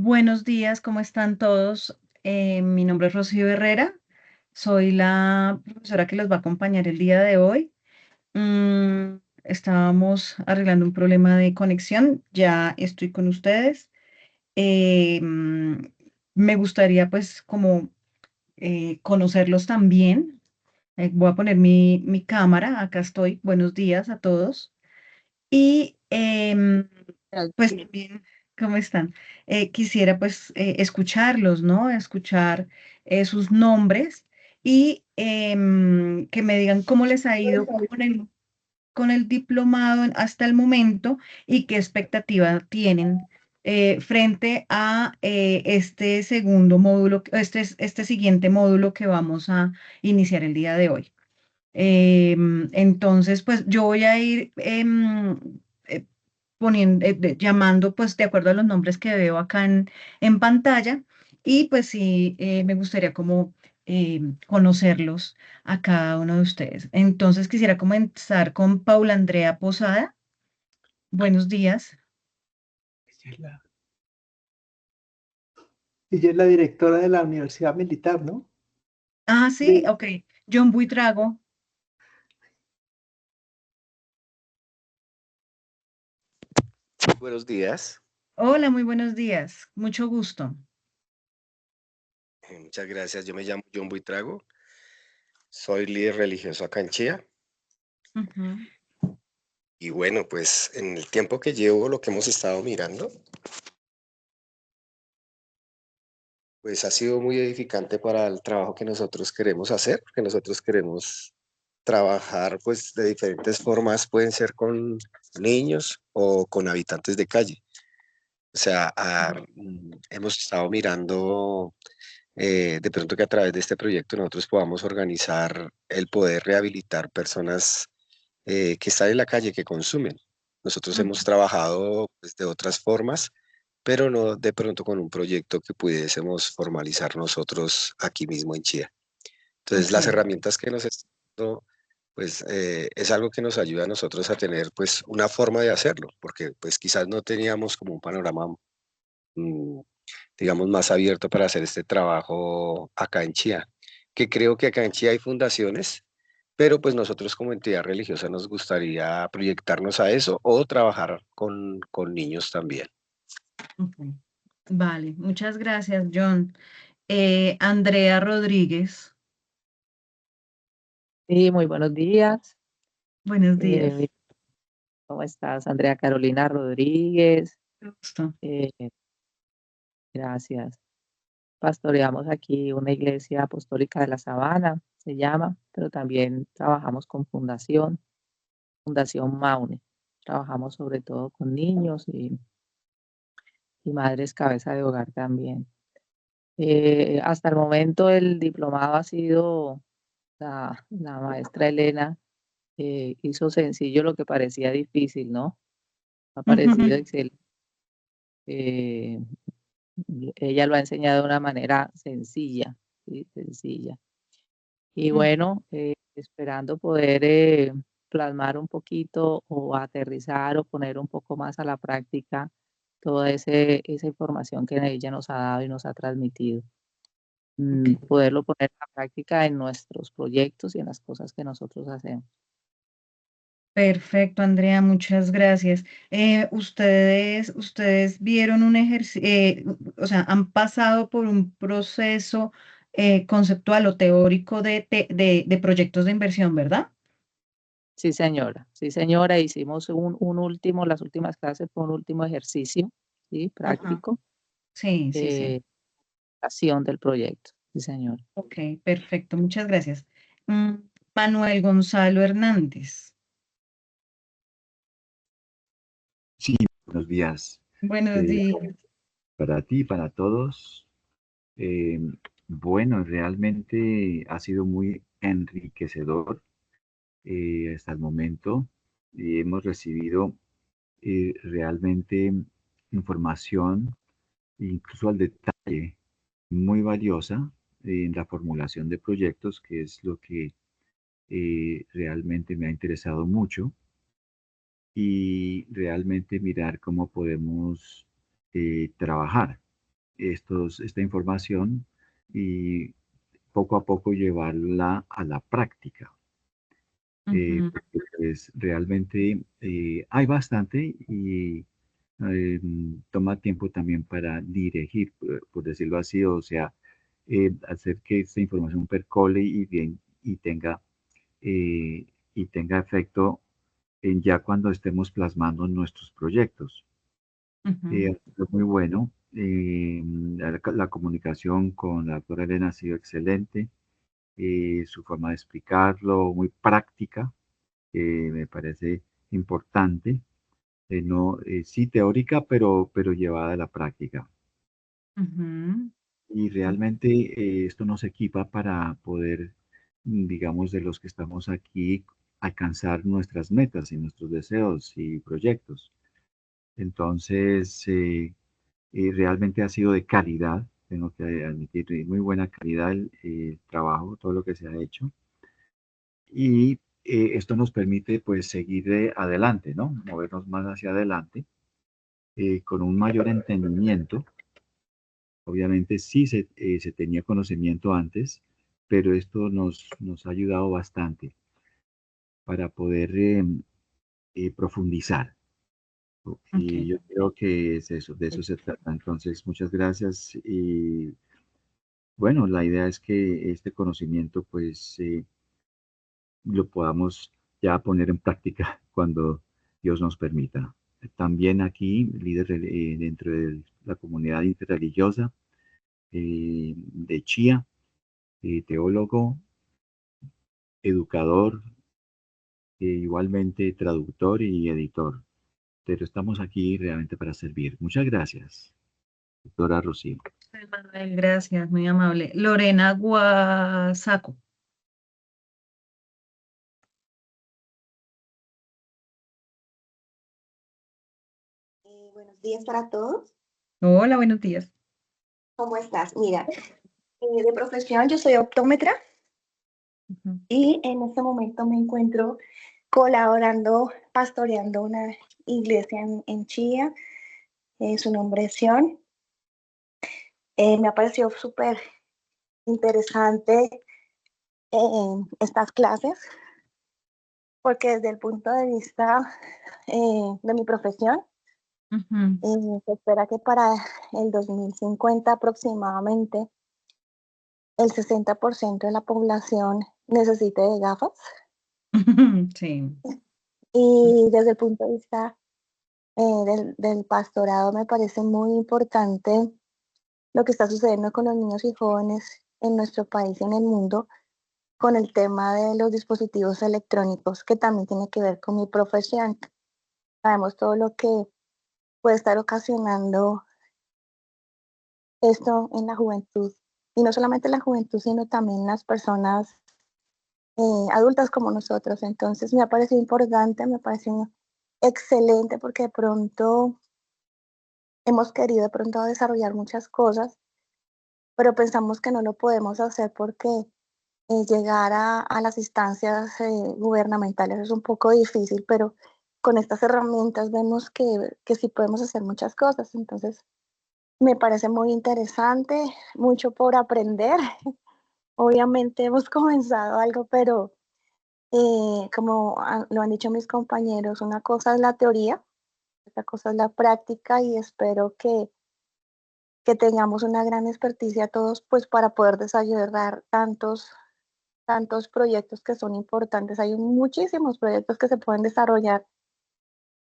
Buenos días, ¿cómo están todos? Mi nombre es Rocío Herrera, soy la profesora que los va a acompañar el día de hoy. Estábamos arreglando un problema de conexión, ya estoy con ustedes. Me gustaría pues como conocerlos también. Voy a poner mi cámara, acá estoy. Buenos días a todos. Y pues también, ¿cómo están? Quisiera pues escucharlos, ¿no? Escuchar sus nombres y que me digan cómo les ha ido con el diplomado hasta el momento y qué expectativa tienen frente a este segundo módulo, este siguiente módulo que vamos a iniciar el día de hoy. Entonces, pues yo voy a ir eh, poniendo, llamando pues de acuerdo a los nombres que veo acá en pantalla y pues sí, me gustaría como conocerlos a cada uno de ustedes. Entonces quisiera comenzar con Paula Andrea Posada. Buenos días. Ella es ella es la directora de la Universidad Militar, ¿no? Ah, sí, De, ok. John Buitrago. Buenos días. Hola, muy buenos días. Mucho gusto. Muchas gracias. Yo me llamo John Buitrago. Soy líder religioso acá en Chía. Ujú, Y bueno, pues en el tiempo que llevo, lo que hemos estado mirando, pues ha sido muy edificante para el trabajo que nosotros queremos hacer, porque nosotros queremos trabajar pues de diferentes formas, pueden ser con niños o con habitantes de calle. O sea, hemos estado mirando de pronto que a través de este proyecto nosotros podamos organizar el poder rehabilitar personas que están en la calle, que consumen. Nosotros ujú, hemos trabajado pues, de otras formas, pero no de pronto con un proyecto que pudiésemos formalizar nosotros aquí mismo en Chía. Entonces, ok, las herramientas que nos están dando, pues es algo que nos ayuda a nosotros a tener pues una forma de hacerlo, porque pues quizás no teníamos como un panorama, mm, digamos, más abierto para hacer este trabajo acá en Chía, que creo que acá en Chía hay fundaciones, pero pues nosotros como entidad religiosa nos gustaría proyectarnos a eso o trabajar con niños también. ok. Vale, muchas gracias, John. Andrea Rodríguez. Sí, muy buenos días. Buenos Eh, días. mi- ¿Cómo estás? Andrea Carolina Rodríguez. Gusto. Eh, gracias. Pastoreamos aquí una iglesia apostólica de la Sabana, se llama, pero también trabajamos con Fundación Maune. Trabajamos sobre todo con niños y madres cabeza de hogar también. Hasta el momento el diplomado ha sido la maestra Elena. Hizo sencillo lo que parecía difícil, ¿no? Ha parecido Ujú, excelente. Eh, Ella lo ha enseñado de una manera sencilla, ¿sí? Sencilla. Y ujú. bueno, esperando poder plasmar un poquito o aterrizar o poner un poco más a la práctica toda esa información que ella nos ha dado y nos ha transmitido. Ok. Poderlo poner a práctica en nuestros proyectos y en las cosas que nosotros hacemos. Perfecto, Andrea, muchas gracias. Ustedes vieron un ejercicio, o sea, han pasado por un proceso conceptual o teórico de proyectos de inversión, ¿verdad? Sí, señora, hicimos un último, las últimas clases fue un último ejercicio, ¿sí? Ajá. Práctico, Sí, sí, sí. eh, acción del proyecto, sí, señor. Ok, perfecto, muchas gracias. Mm, Manuel Gonzalo Hernández. Sí, buenos días. Buenos eh, días. para ti, para todos. Eh, bueno, realmente ha sido muy enriquecedor hasta el momento. Hemos recibido realmente información, incluso al detalle, muy valiosa en la formulación de proyectos, que es lo que realmente me ha interesado mucho. Y realmente mirar cómo podemos trabajar. esta información y poco a poco llevarla a la práctica. Ujú, Porque pues, realmente hay bastante y toma tiempo también para dirigir, por decirlo así, o sea, hacer que esta información percole y, bien, eh, y tenga efecto en ya cuando estemos plasmando nuestros proyectos. ujú. Ha sido muy bueno. La comunicación con la doctora Elena ha sido excelente. Su forma de explicarlo, muy práctica, me parece importante. No, sí teórica, pero llevada a la práctica. Ujú, Y realmente esto nos equipa para poder, digamos, de los que estamos aquí, alcanzar nuestras metas y nuestros deseos y proyectos. Entonces, realmente ha sido de calidad, tengo que admitir, de muy buena calidad el trabajo, todo lo que se ha hecho. Y esto nos permite, pues, seguir adelante, ¿no? Movernos más hacia adelante con un mayor entendimiento. Obviamente sí se tenía conocimiento antes, pero esto nos ha ayudado bastante para poder profundizar. Y ok. yo creo que es eso, de eso se trata. Entonces, muchas gracias. Y bueno, la idea es que este conocimiento pues lo podamos ya poner en práctica cuando Dios nos permita. También aquí, líder dentro de la comunidad interreligiosa de Chía, teólogo, educador, igualmente traductor y editor. Pero estamos aquí realmente para servir. Muchas gracias, doctora Rocío. Manuel, gracias, muy amable. Lorena Guasaco. Buenos días para todos. Hola, buenos días. ¿Cómo estás? Mira, de profesión yo soy optómetra Ujú. y en este momento me encuentro colaborando, pastoreando una iglesia en Chía. Su nombre es Sion. Me ha parecido súper interesante estas clases porque desde el punto de vista de mi profesión, Ujú. se espera que para el 2050 aproximadamente el 60% de la población necesite de gafas. Sí. Y desde el punto de vista del pastorado me parece muy importante lo que está sucediendo con los niños y jóvenes en nuestro país y en el mundo con el tema de los dispositivos electrónicos, que también tiene que ver con mi profesión. Sabemos todo lo que puede estar ocasionando esto en la juventud, y no solamente en la juventud, sino también en las personas adultas como nosotros. Entonces me ha parecido importante, me pareció excelente porque de pronto hemos querido de pronto desarrollar muchas cosas, pero pensamos que no lo podemos hacer porque llegar a las instancias gubernamentales es un poco difícil, pero con estas herramientas vemos que sí podemos hacer muchas cosas. Entonces, me parece muy interesante, mucho por aprender. Obviamente hemos comenzado algo, pero como lo han dicho mis compañeros, una cosa es la teoría, otra cosa es la práctica y espero que tengamos una gran experticia todos, pues para poder desarrollar tantos proyectos que son importantes. Hay muchísimos proyectos que se pueden desarrollar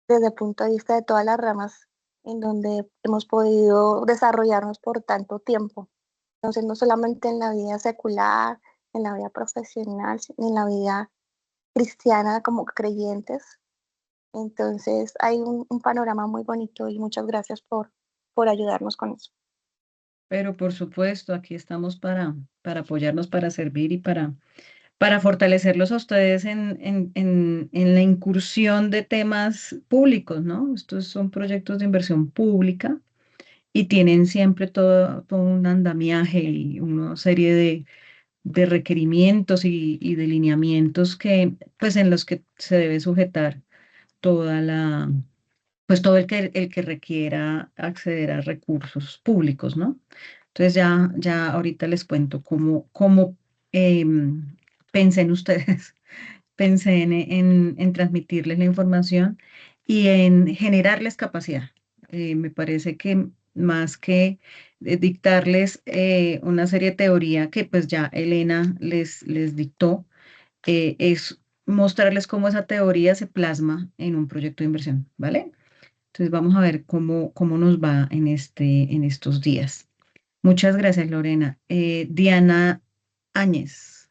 desde el punto de vista de todas las ramas en donde hemos podido desarrollarnos por tanto tiempo. Entonces, no solamente en la vida secular, en la vida profesional, sino en la vida cristiana como creyentes. Entonces, hay un panorama muy bonito y muchas gracias por ayudarnos con eso. Pero por supuesto, aquí estamos para apoyarnos, para servir y para fortalecerlos a ustedes en la incursión de temas públicos, ¿no? Estos son proyectos de inversión pública y tienen siempre todo un andamiaje y una serie de requerimientos y de lineamientos que, pues, en los que se debe sujetar toda pues todo el que requiera acceder a recursos públicos, ¿no? Entonces ya ahorita les cuento cómo pensé en ustedes, pensé en transmitirles la información y en generarles capacidad. Me parece que más que dictarles una serie de teoría que pues ya Elena les dictó, es mostrarles cómo esa teoría se plasma en un proyecto de inversión, ¿vale? Entonces vamos a ver cómo nos va en estos días. Muchas gracias, Lorena. Diana Áñez.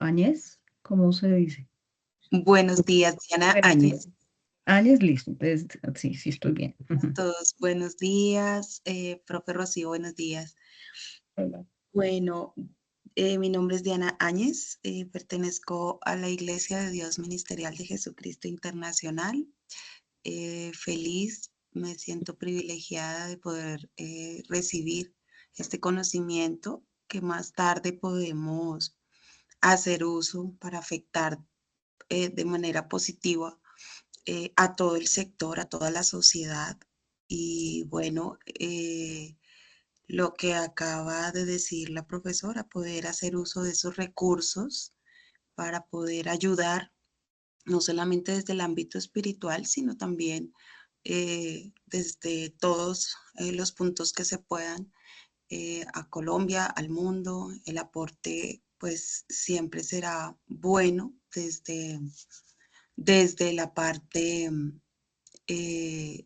¿Áñez? ¿Cómo se dice? Buenos días, Diana Buenos días. Áñez. Áñez, listo. Entonces, sí estoy bien. A todos, buenos días. Profe Rocío, buenos días. Hola. Bueno, mi nombre es Diana Áñez, pertenezco a la Iglesia de Dios Ministerial de Jesucristo Internacional. Feliz, me siento privilegiada de poder recibir este conocimiento que más tarde podemos hacer uso para afectar de manera positiva a todo el sector, a toda la sociedad. Y bueno, lo que acaba de decir la profesora, poder hacer uso de esos recursos para poder ayudar, no solamente desde el ámbito espiritual, sino también desde todos los puntos que se puedan a Colombia, al mundo. El aporte pues siempre será bueno desde la parte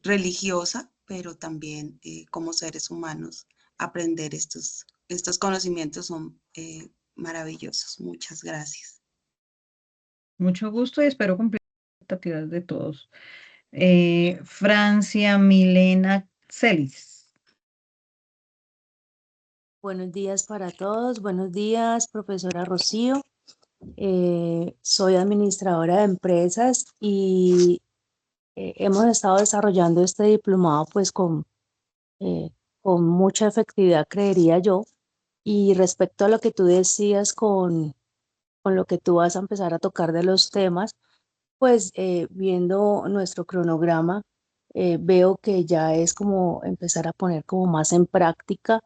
religiosa, pero también como seres humanos aprender estos conocimientos son maravillosos. Muchas gracias. Mucho gusto y espero cumplir las expectativas de todos. Francia Milena Celis. Buenos días para todos. Buenos días, profesora Rocío. Soy administradora de empresas y hemos estado desarrollando este diplomado pues con mucha efectividad, creería yo. Y respecto a lo que tú decías con lo que tú vas a empezar a tocar de los temas, pues viendo nuestro cronograma, veo que ya es como empezar a poner como más en práctica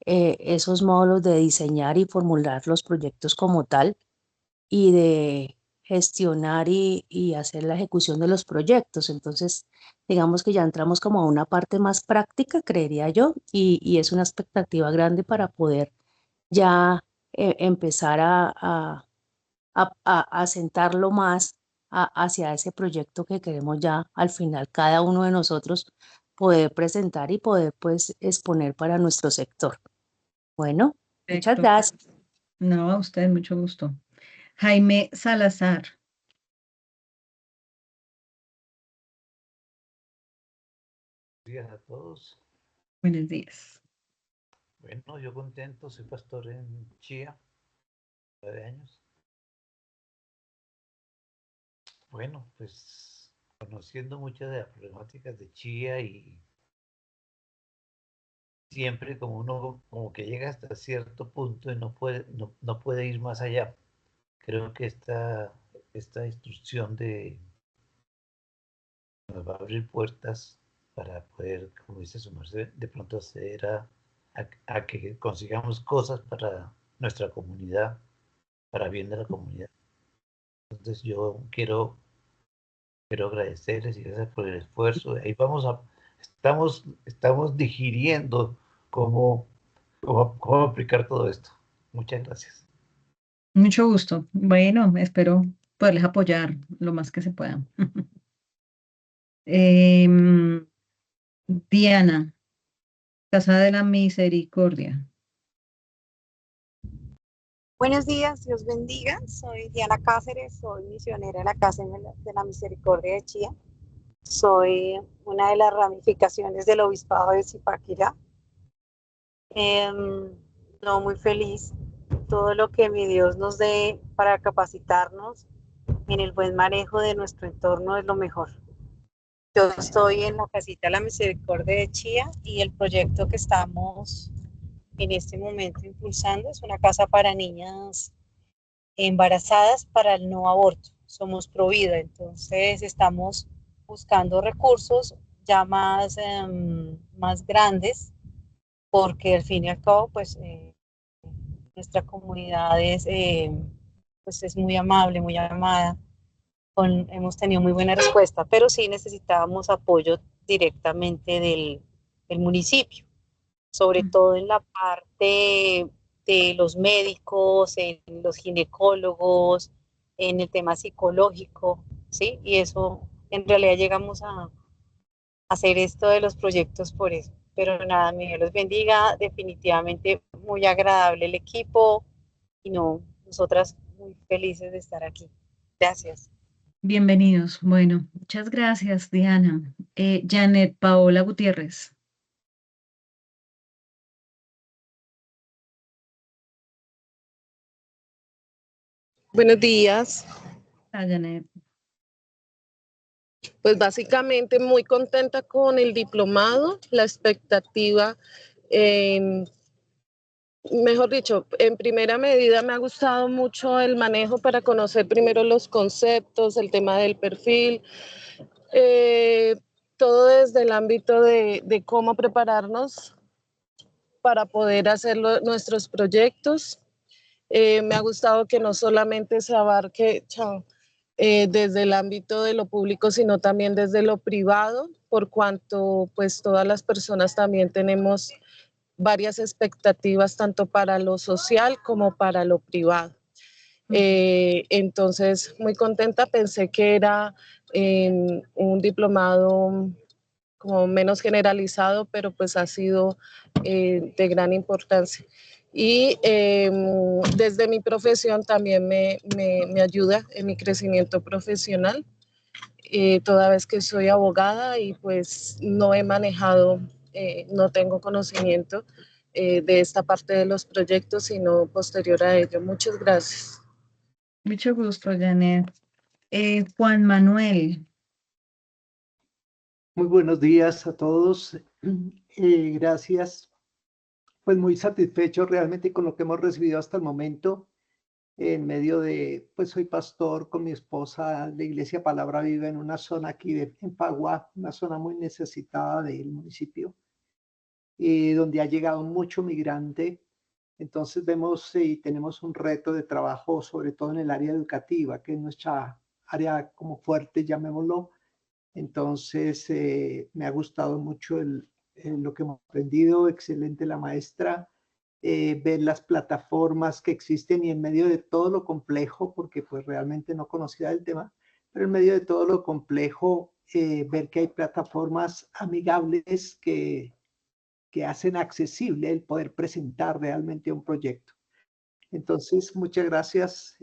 esos módulos de diseñar y formular los proyectos como tal y de gestionar y hacer la ejecución de los proyectos. Entonces, digamos que ya entramos como a una parte más práctica, creería yo, y es una expectativa grande para poder ya empezar a sentarlo más hacia ese proyecto que queremos ya al final cada uno de nosotros poder presentar y poder pues exponer para nuestro sector. Bueno, muchas Perfecto. gracias. No, a usted, mucho gusto. Jaime Salazar. Buenos días a todos. Buenos días. Bueno, yo contento, soy pastor en Chía, 9 años. Bueno, pues conociendo muchas de las problemáticas de Chía y siempre como uno como que llega hasta cierto punto y no puede ir más allá. Creo que esta instrucción nos va a abrir puertas para poder, como dice su merced, de pronto acceder a que consigamos cosas para nuestra comunidad, para bien de la comunidad. Entonces yo quiero agradecerles y gracias por el esfuerzo. Ahí estamos digiriendo cómo aplicar todo esto. Muchas gracias. Mucho gusto. Bueno, espero poderles apoyar lo más que se pueda. Em, Diana, Casa de la Misericordia. Buenos días, Dios bendiga. Soy Diana Cáceres, soy misionera de la Casa de la Misericordia de Chía. Soy una de las ramificaciones del Obispado de Zipaquirá. No, muy feliz. Todo lo que mi Dios nos dé para capacitarnos en el buen manejo de nuestro entorno es lo mejor. Yo estoy en la Casita de la Misericordia de Chía y el proyecto que estamos en este momento impulsando es una casa para niñas embarazadas para el no aborto. Somos pro vida, entonces estamos buscando recursos ya más grandes, porque al fin y al cabo, pues nuestra comunidad pues es muy amable, muy amada, hemos tenido muy buena respuesta, pero sí necesitábamos apoyo directamente del municipio, sobre todo en la parte de los médicos, en los ginecólogos, en el tema psicológico, ¿sí? Y eso, en realidad llegamos a hacer esto de los proyectos por eso. Pero nada, mi Dios los bendiga, definitivamente muy agradable el equipo y no, nosotras muy felices de estar aquí. Gracias. Bienvenidos. Bueno, muchas gracias, Diana. Janet Paola Gutiérrez. Buenos días. Hola, Janet. Pues básicamente muy contenta con el diplomado, la expectativa, mejor dicho, en primera medida me ha gustado mucho el manejo para conocer primero los conceptos, el tema del perfil, todo desde el ámbito de cómo prepararnos para poder hacer nuestros proyectos. Me ha gustado que no solamente se abarque desde el ámbito de lo público, sino también desde lo privado, por cuanto pues todas las personas también tenemos varias expectativas, tanto para lo social como para lo privado. Entonces, muy contenta, pensé que era un diplomado como menos generalizado, pero pues ha sido de gran importancia. Y desde mi profesión también me ayuda en mi crecimiento profesional, toda vez que soy abogada y pues no he manejado, no tengo conocimiento de esta parte de los proyectos, sino posterior a ello. Muchas gracias. Mucho gusto, Janet. Juan Manuel. Muy buenos días a todos. Gracias. Pues muy satisfecho realmente con lo que hemos recibido hasta el momento. En medio de, pues soy pastor con mi esposa de Iglesia Palabra Viva en una zona aquí en Pagua, una zona muy necesitada del municipio, donde ha llegado mucho migrante. Entonces vemos y tenemos un reto de trabajo, sobre todo en el área educativa, que es nuestra área como fuerte, llamémoslo. Entonces me ha gustado mucho lo que hemos aprendido, excelente la maestra, ver las plataformas que existen y en medio de todo lo complejo, porque pues realmente no conocía el tema, pero en medio de todo lo complejo, ver que hay plataformas amigables que hacen accesible el poder presentar realmente un proyecto. Entonces, muchas gracias,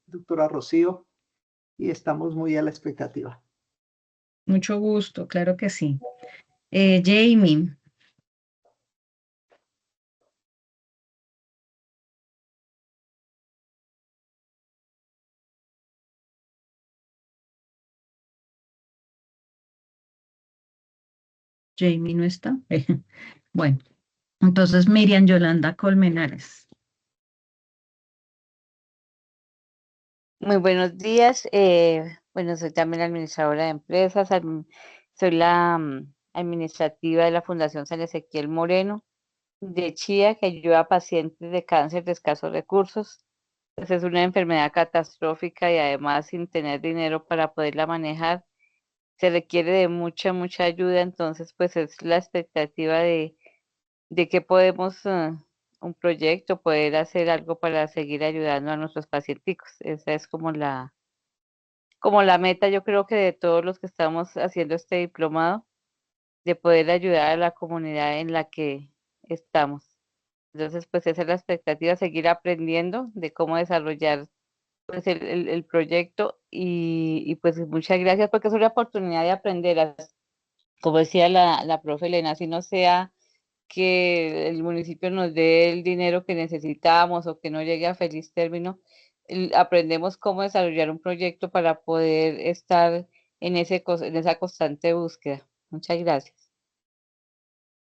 doctora Rocío, y estamos muy a la expectativa. Mucho gusto, claro que sí. Jamie. Jamie no está. Bueno, entonces Miriam Yolanda Colmenares. Muy buenos días. Bueno, soy también administradora de empresas. Soy la administrativa de la Fundación San Ezequiel Moreno de Chía, que ayuda a pacientes de cáncer de escasos recursos. Pues es una enfermedad catastrófica y además sin tener dinero para poderla manejar, se requiere de mucha ayuda. Entonces, pues es la expectativa de que podemos, un proyecto, poder hacer algo para seguir ayudando a nuestros pacienticos. Esa es como la meta, yo creo que de todos los que estamos haciendo este diplomado, de poder ayudar a la comunidad en la que estamos. Entonces, pues esa es la expectativa, seguir aprendiendo de cómo desarrollar pues el proyecto y pues muchas gracias porque es una oportunidad de aprender, como decía la profe Elena, si no sea que el municipio nos dé el dinero que necesitamos o que no llegue a feliz término, aprendemos cómo desarrollar un proyecto para poder estar en esa constante búsqueda. Muchas gracias.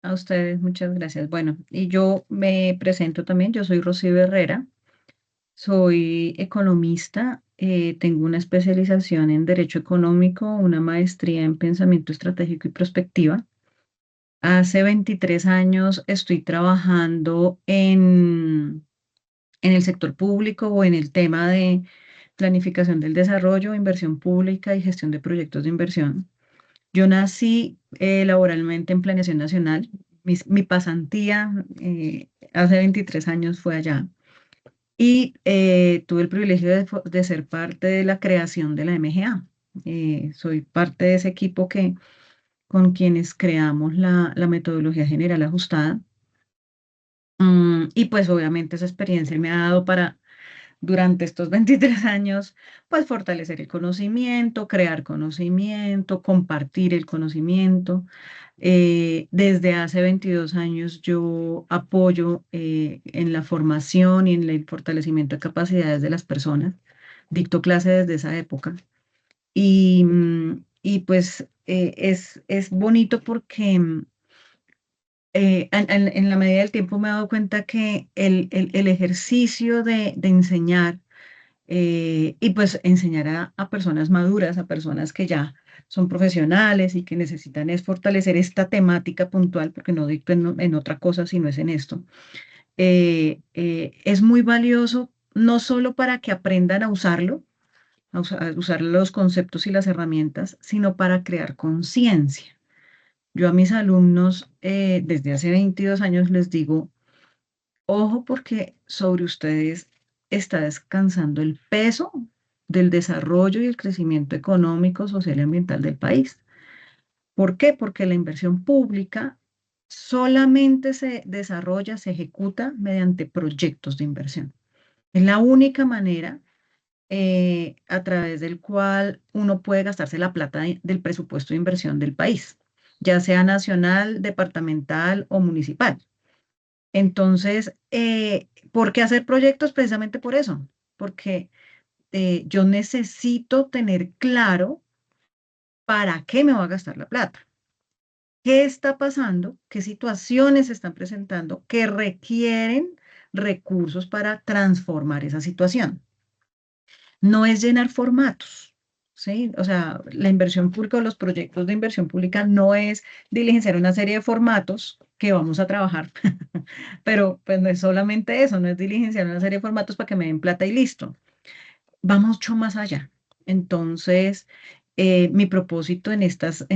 A ustedes, muchas gracias. Bueno, y yo me presento también, yo soy Rocío Herrera, soy economista tengo una especialización en Derecho Económico, una maestría en Pensamiento Estratégico y Prospectiva. Hace 23 años estoy trabajando en el sector público o en el tema de planificación del desarrollo, inversión pública y gestión de proyectos de inversión. Yo nací laboralmente en Planeación Nacional. Mi pasantía hace 23 años fue allá. Y tuve el privilegio de ser parte de la creación de la MGA. Soy parte de ese equipo con quienes creamos la metodología general ajustada. Y pues obviamente esa experiencia me ha dado para, durante estos 23 años, pues fortalecer el conocimiento, crear conocimiento, compartir el conocimiento. Desde hace 22 años yo apoyo en la formación y en el fortalecimiento de capacidades de las personas. Dicto clases desde esa época. Y pues es bonito porque en la medida del tiempo me he dado cuenta que el ejercicio de enseñar y pues enseñar a personas maduras, a personas que ya son profesionales y que necesitan es fortalecer esta temática puntual, porque no dicto en otra cosa si no es en esto, es muy valioso no solo para que aprendan a usarlo, a usar los conceptos y las herramientas, sino para crear conciencia. Yo a mis alumnos desde hace 22 años les digo, ojo porque sobre ustedes está descansando el peso del desarrollo y el crecimiento económico, social y ambiental del país. ¿Por qué? Porque la inversión pública solamente se desarrolla, se ejecuta mediante proyectos de inversión. Es la única manera a través del cual uno puede gastarse la plata del presupuesto de inversión del país, ya sea nacional, departamental o municipal. Entonces, ¿por qué hacer proyectos? Precisamente por eso, porque yo necesito tener claro para qué me va a gastar la plata. ¿Qué está pasando? ¿Qué situaciones se están presentando que requieren recursos para transformar esa situación? No es llenar formatos, ¿sí? O sea, la inversión pública o los proyectos de inversión pública no es diligenciar una serie de formatos que vamos a trabajar, pero pues no es solamente eso, no es diligenciar una serie de formatos para que me den plata y listo. Va mucho más allá. Entonces, mi propósito en estas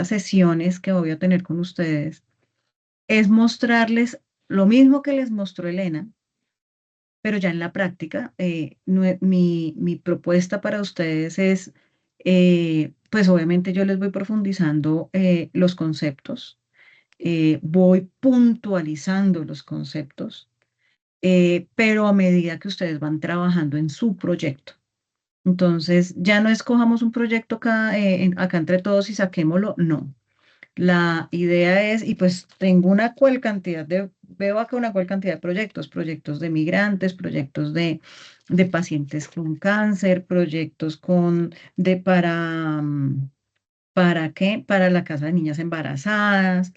sesiones que voy a tener con ustedes es mostrarles lo mismo que les mostró Elena, pero ya en la práctica, mi propuesta para ustedes es, pues obviamente yo les voy profundizando los conceptos, voy puntualizando los conceptos, pero a medida que ustedes van trabajando en su proyecto. Entonces, ya no escojamos un proyecto acá, acá entre todos y saquémoslo, no. La idea es, y pues tengo una cual cantidad veo acá una cual cantidad de proyectos, proyectos de migrantes, proyectos de pacientes con cáncer, proyectos ¿para qué? Para la Casa de Niñas Embarazadas,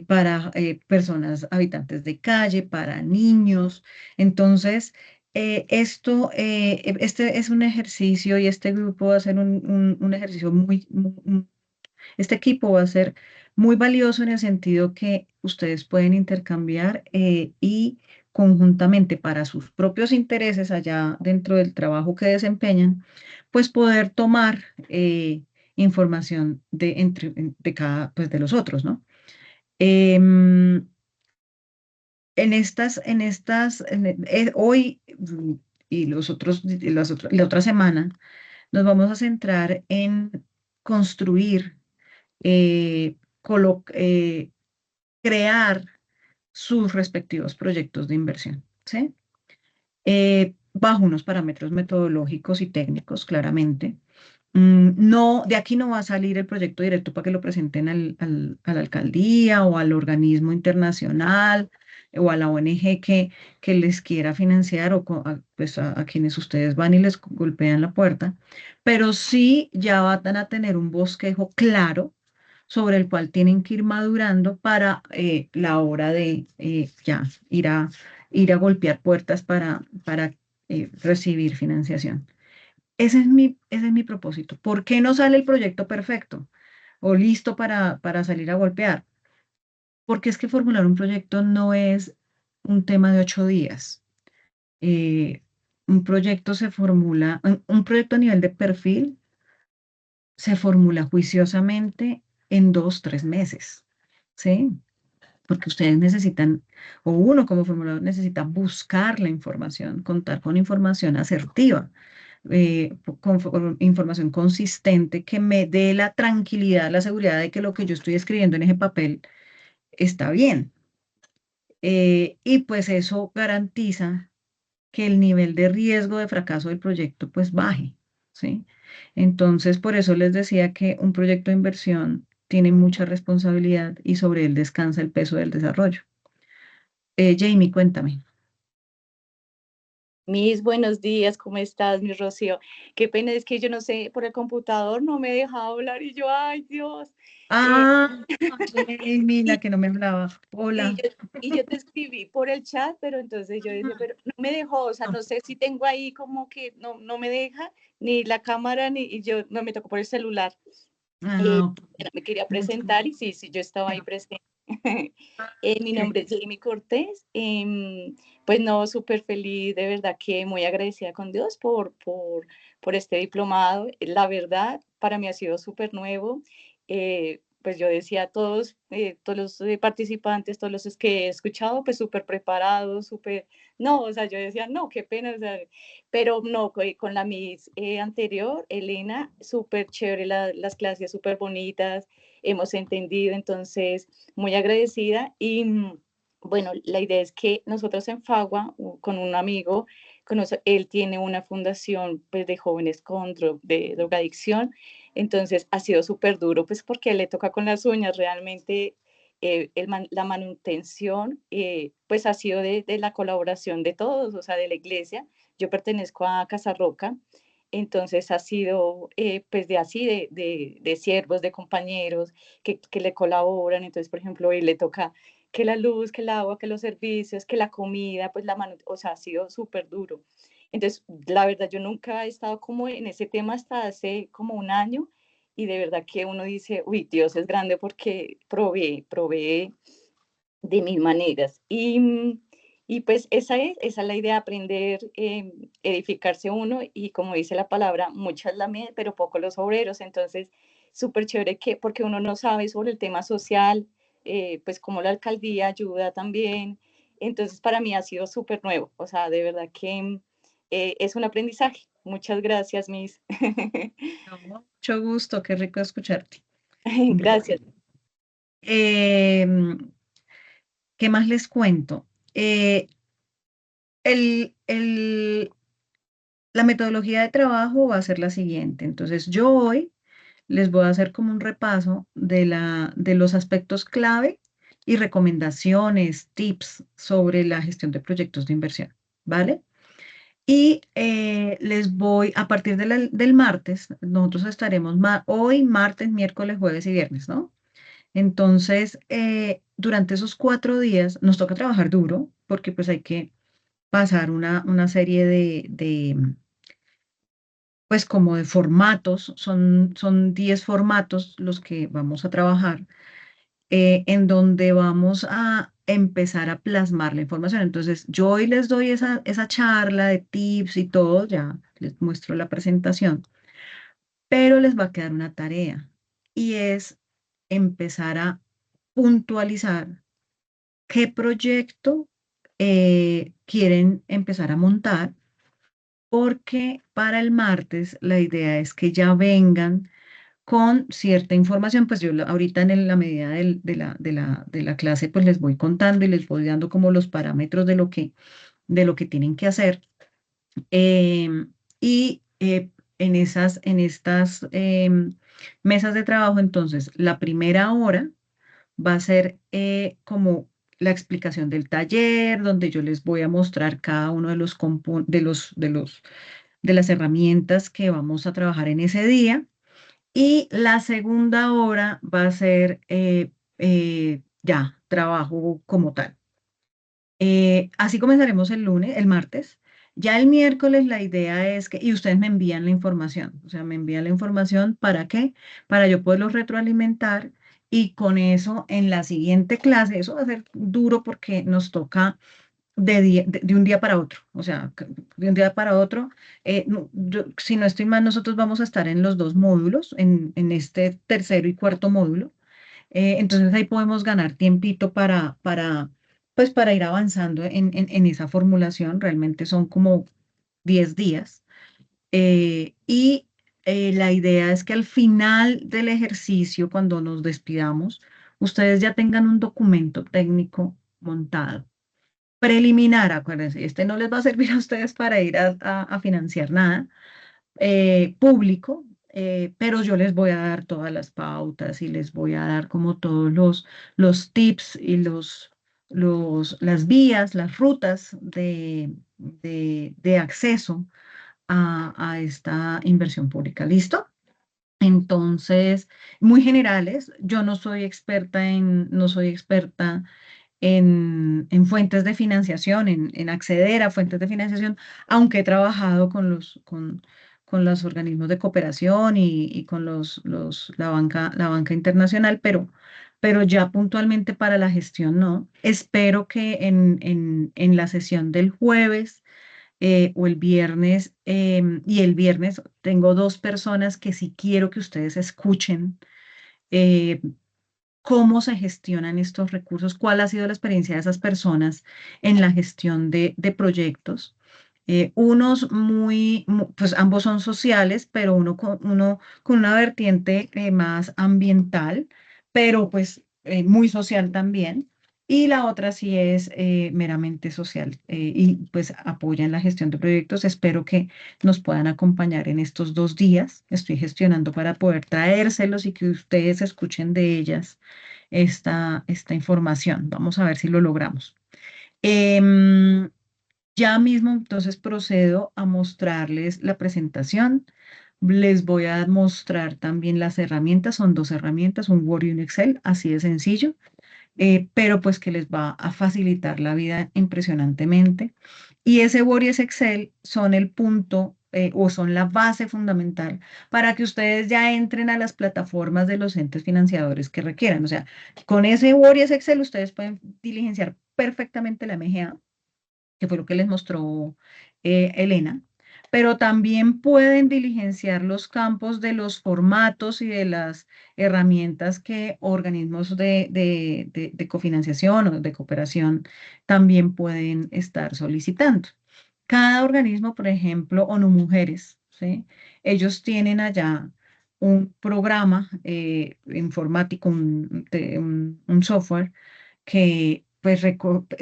para personas habitantes de calle, para niños. Entonces, este es un ejercicio y este grupo va a ser un ejercicio este equipo va a ser muy valioso en el sentido que ustedes pueden intercambiar y conjuntamente para sus propios intereses allá dentro del trabajo que desempeñan, pues poder tomar información de cada, pues de los otros, ¿no? Em, hoy y la otra semana nos vamos a centrar en construir colo- eh, crear sus respectivos proyectos de inversión, ¿sí? Bajo unos parámetros metodológicos y técnicos, claramente. No, de aquí no va a salir el proyecto directo para que lo presenten a la alcaldía o al organismo internacional o a la ONG que les quiera financiar o pues a quienes ustedes van y les golpean la puerta, pero sí ya van a tener un bosquejo claro sobre el cual tienen que ir madurando para la hora de ya ir a golpear puertas para recibir financiación. Ese es mi propósito. ¿Por qué no sale el proyecto perfecto o listo para salir a golpear? Porque es que formular un proyecto no es un tema de 8 días. Un proyecto se formula, un proyecto a nivel de perfil se formula juiciosamente en 2, 3 meses, ¿sí? Porque ustedes necesitan, o uno como formulador necesita buscar la información, contar con información asertiva, con información consistente que me dé la tranquilidad, la seguridad de que lo que yo estoy escribiendo en ese papel está bien. Y pues eso garantiza que el nivel de riesgo de fracaso del proyecto pues baje, ¿sí? Entonces, por eso les decía que un proyecto de inversión tiene mucha responsabilidad y sobre él descansa el peso del desarrollo. Jamie, cuéntame. Mis buenos días, ¿cómo estás, mi Rocío? Qué pena, es que yo no sé, por el computador no me dejaba hablar y yo, ay, Dios. Ah, Jamie, la Y, que no me hablaba. y Hola. yo, y yo te escribí por el chat, pero entonces yo decía, pero no me dejó, o sea, no sé si tengo ahí como que no me deja, ni la cámara, ni y yo no me tocó por el celular. Eh, Ah, Me quería mucho. presentar y sí, sí, yo estaba ahí presente. Mi Ok. nombre es Jamie Cortés. Pues no, súper feliz, de verdad que muy agradecida con Dios por este diplomado. La verdad, para mí ha sido súper nuevo. Pues yo decía a todos los participantes, todos los que he escuchado, pues súper preparados, súper, no, o sea, yo decía, no, qué pena, o sea, pero no, con la Miss anterior, Elena, súper chévere, las clases súper bonitas, hemos entendido, entonces muy agradecida y bueno, la idea es que nosotros en Fagua, con un amigo, él tiene una fundación pues, de jóvenes con de drogadicción, entonces ha sido súper duro pues porque le toca con las uñas realmente. La manutención pues ha sido de la colaboración de todos, o sea, de la iglesia. Yo pertenezco a Casa Roca, entonces ha sido pues de así, de siervos, de compañeros que le colaboran. Entonces, por ejemplo, él le toca que la luz, que el agua, que los servicios, que la comida, pues o sea, ha sido súper duro. Entonces, la verdad, yo nunca he estado como en ese tema hasta hace como un año y de verdad que uno dice, uy, Dios es grande porque provee de mil maneras. Y pues esa es la idea, aprender, edificarse uno y como dice la palabra, mucha es la mies, pero poco los obreros. Entonces, súper chévere que, porque uno no sabe sobre el tema social, pues como la alcaldía ayuda también. Entonces, para mí ha sido súper nuevo, o sea, de verdad que es un aprendizaje. Muchas gracias, Miss. No, mucho gusto, qué rico escucharte. Gracias. Em, ¿Qué más les cuento? El, el, la metodología de trabajo va a ser la siguiente. Entonces, yo hoy les voy a hacer como un repaso de los aspectos clave y recomendaciones, tips sobre la gestión de proyectos de inversión, ¿vale? Y les voy, a partir del martes, nosotros estaremos hoy, martes, miércoles, jueves y viernes, ¿no? Entonces, durante esos 4 días nos toca trabajar duro porque pues hay que pasar una serie pues como de formatos, son 10 formatos los que vamos a trabajar, en donde vamos a empezar a plasmar la información. Entonces, yo hoy les doy esa charla de tips y todo, ya les muestro la presentación, pero les va a quedar una tarea y es empezar a puntualizar qué proyecto quieren empezar a montar, porque para el martes la idea es que ya vengan con cierta información. Pues yo ahorita en la medida de la clase pues les voy contando y les voy dando como los parámetros de lo que tienen que hacer. Y en estas mesas de trabajo, entonces, la primera hora va a ser como la explicación del taller, donde yo les voy a mostrar cada uno de las herramientas que vamos a trabajar en ese día. Y la segunda hora va a ser ya trabajo como tal. Así comenzaremos el martes, Ya el miércoles la idea es que, y ustedes me envían la información, o sea, me envían la información, ¿para qué? Para yo poderlos retroalimentar y con eso en la siguiente clase, eso va a ser duro porque nos toca de un día para otro, o sea, de un día para otro. Si no estoy mal, nosotros vamos a estar en los dos módulos, en este tercero y cuarto módulo. Entonces ahí podemos ganar tiempito pues para ir avanzando en esa formulación. Realmente son como 10 días. La idea es que al final del ejercicio, cuando nos despidamos, ustedes ya tengan un documento técnico montado preliminar, acuérdense, este no les va a servir a ustedes para ir a financiar nada público, pero yo les voy a dar todas las pautas y les voy a dar como todos los tips y las vías, las rutas de acceso a esta inversión pública. ¿Listo? Entonces, muy generales, yo no soy experta en fuentes de financiación, en acceder a fuentes de financiación, aunque he trabajado con los organismos de cooperación y con la banca internacional, pero ya puntualmente para la gestión no. Espero que en la sesión del jueves o el viernes, y el viernes tengo dos personas que sí quiero que ustedes escuchen. eh, cómo se gestionan estos recursos, cuál ha sido la experiencia de esas personas en la gestión de proyectos. Unos pues ambos son sociales, pero uno con una vertiente más ambiental, pero pues muy social también. Y la otra sí es meramente social y pues apoya en la gestión de proyectos. Espero que nos puedan acompañar en estos 2 días. Estoy gestionando para poder traérselos y que ustedes escuchen de ellas esta información. Vamos a ver si lo logramos. Em, ya mismo entonces procedo a mostrarles la presentación. Les voy a mostrar también las herramientas. Son dos herramientas, un Word y un Excel, así de sencillo, pero pues que les va a facilitar la vida impresionantemente. Y ese Word y ese Excel son el punto o son la base fundamental para que ustedes ya entren a las plataformas de los entes financiadores que requieran. O sea, con ese Word y ese Excel ustedes pueden diligenciar perfectamente la MGA, que fue lo que les mostró Elena, pero también pueden diligenciar los campos de los formatos y de las herramientas que organismos de cofinanciación o de cooperación también pueden estar solicitando. Cada organismo, por ejemplo, ONU Mujeres, ¿sí? Ellos tienen allá un programa informático, un software que pues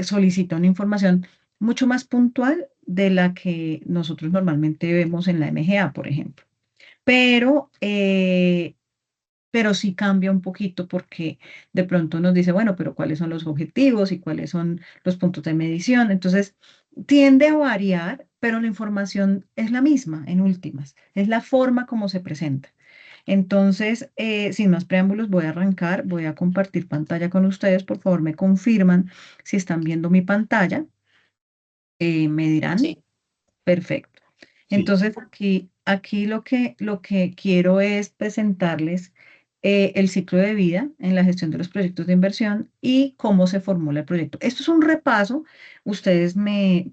solicita una información mucho más puntual de la que nosotros normalmente vemos en la MGA, por ejemplo. Pero, pero sí cambia un poquito porque de pronto nos dice, bueno, pero ¿cuáles son los objetivos y cuáles son los puntos de medición? Entonces, tiende a variar, pero la información es la misma en últimas, es la forma como se presenta. Entonces, sin más preámbulos, voy a arrancar, voy a compartir pantalla con ustedes. Por favor, me confirman si están viendo mi pantalla. Me dirán. Sí. Perfecto. Sí. Entonces, aquí lo que quiero es presentarles el ciclo de vida en la gestión de los proyectos de inversión y cómo se formula el proyecto. Esto es un repaso. Ustedes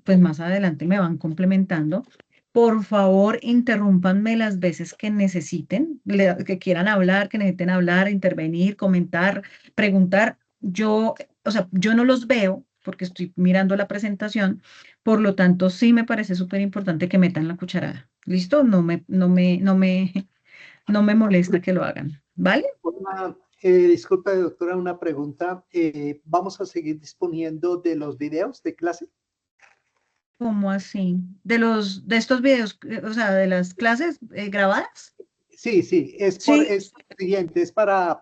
pues más adelante me van complementando. Por favor, interrúmpanme las veces que necesiten, que quieran hablar, que necesiten hablar, intervenir, comentar, preguntar. O sea, yo no los veo porque estoy mirando la presentación, por lo tanto, sí me parece súper importante que metan la cucharada. ¿Listo? No me molesta que lo hagan, ¿vale? Disculpe, doctora, una pregunta. ¿Vamos a seguir disponiendo de los videos de clase? ¿Cómo así? De estos videos, o sea, de las clases grabadas. Sí, es Sí. siguiente, es para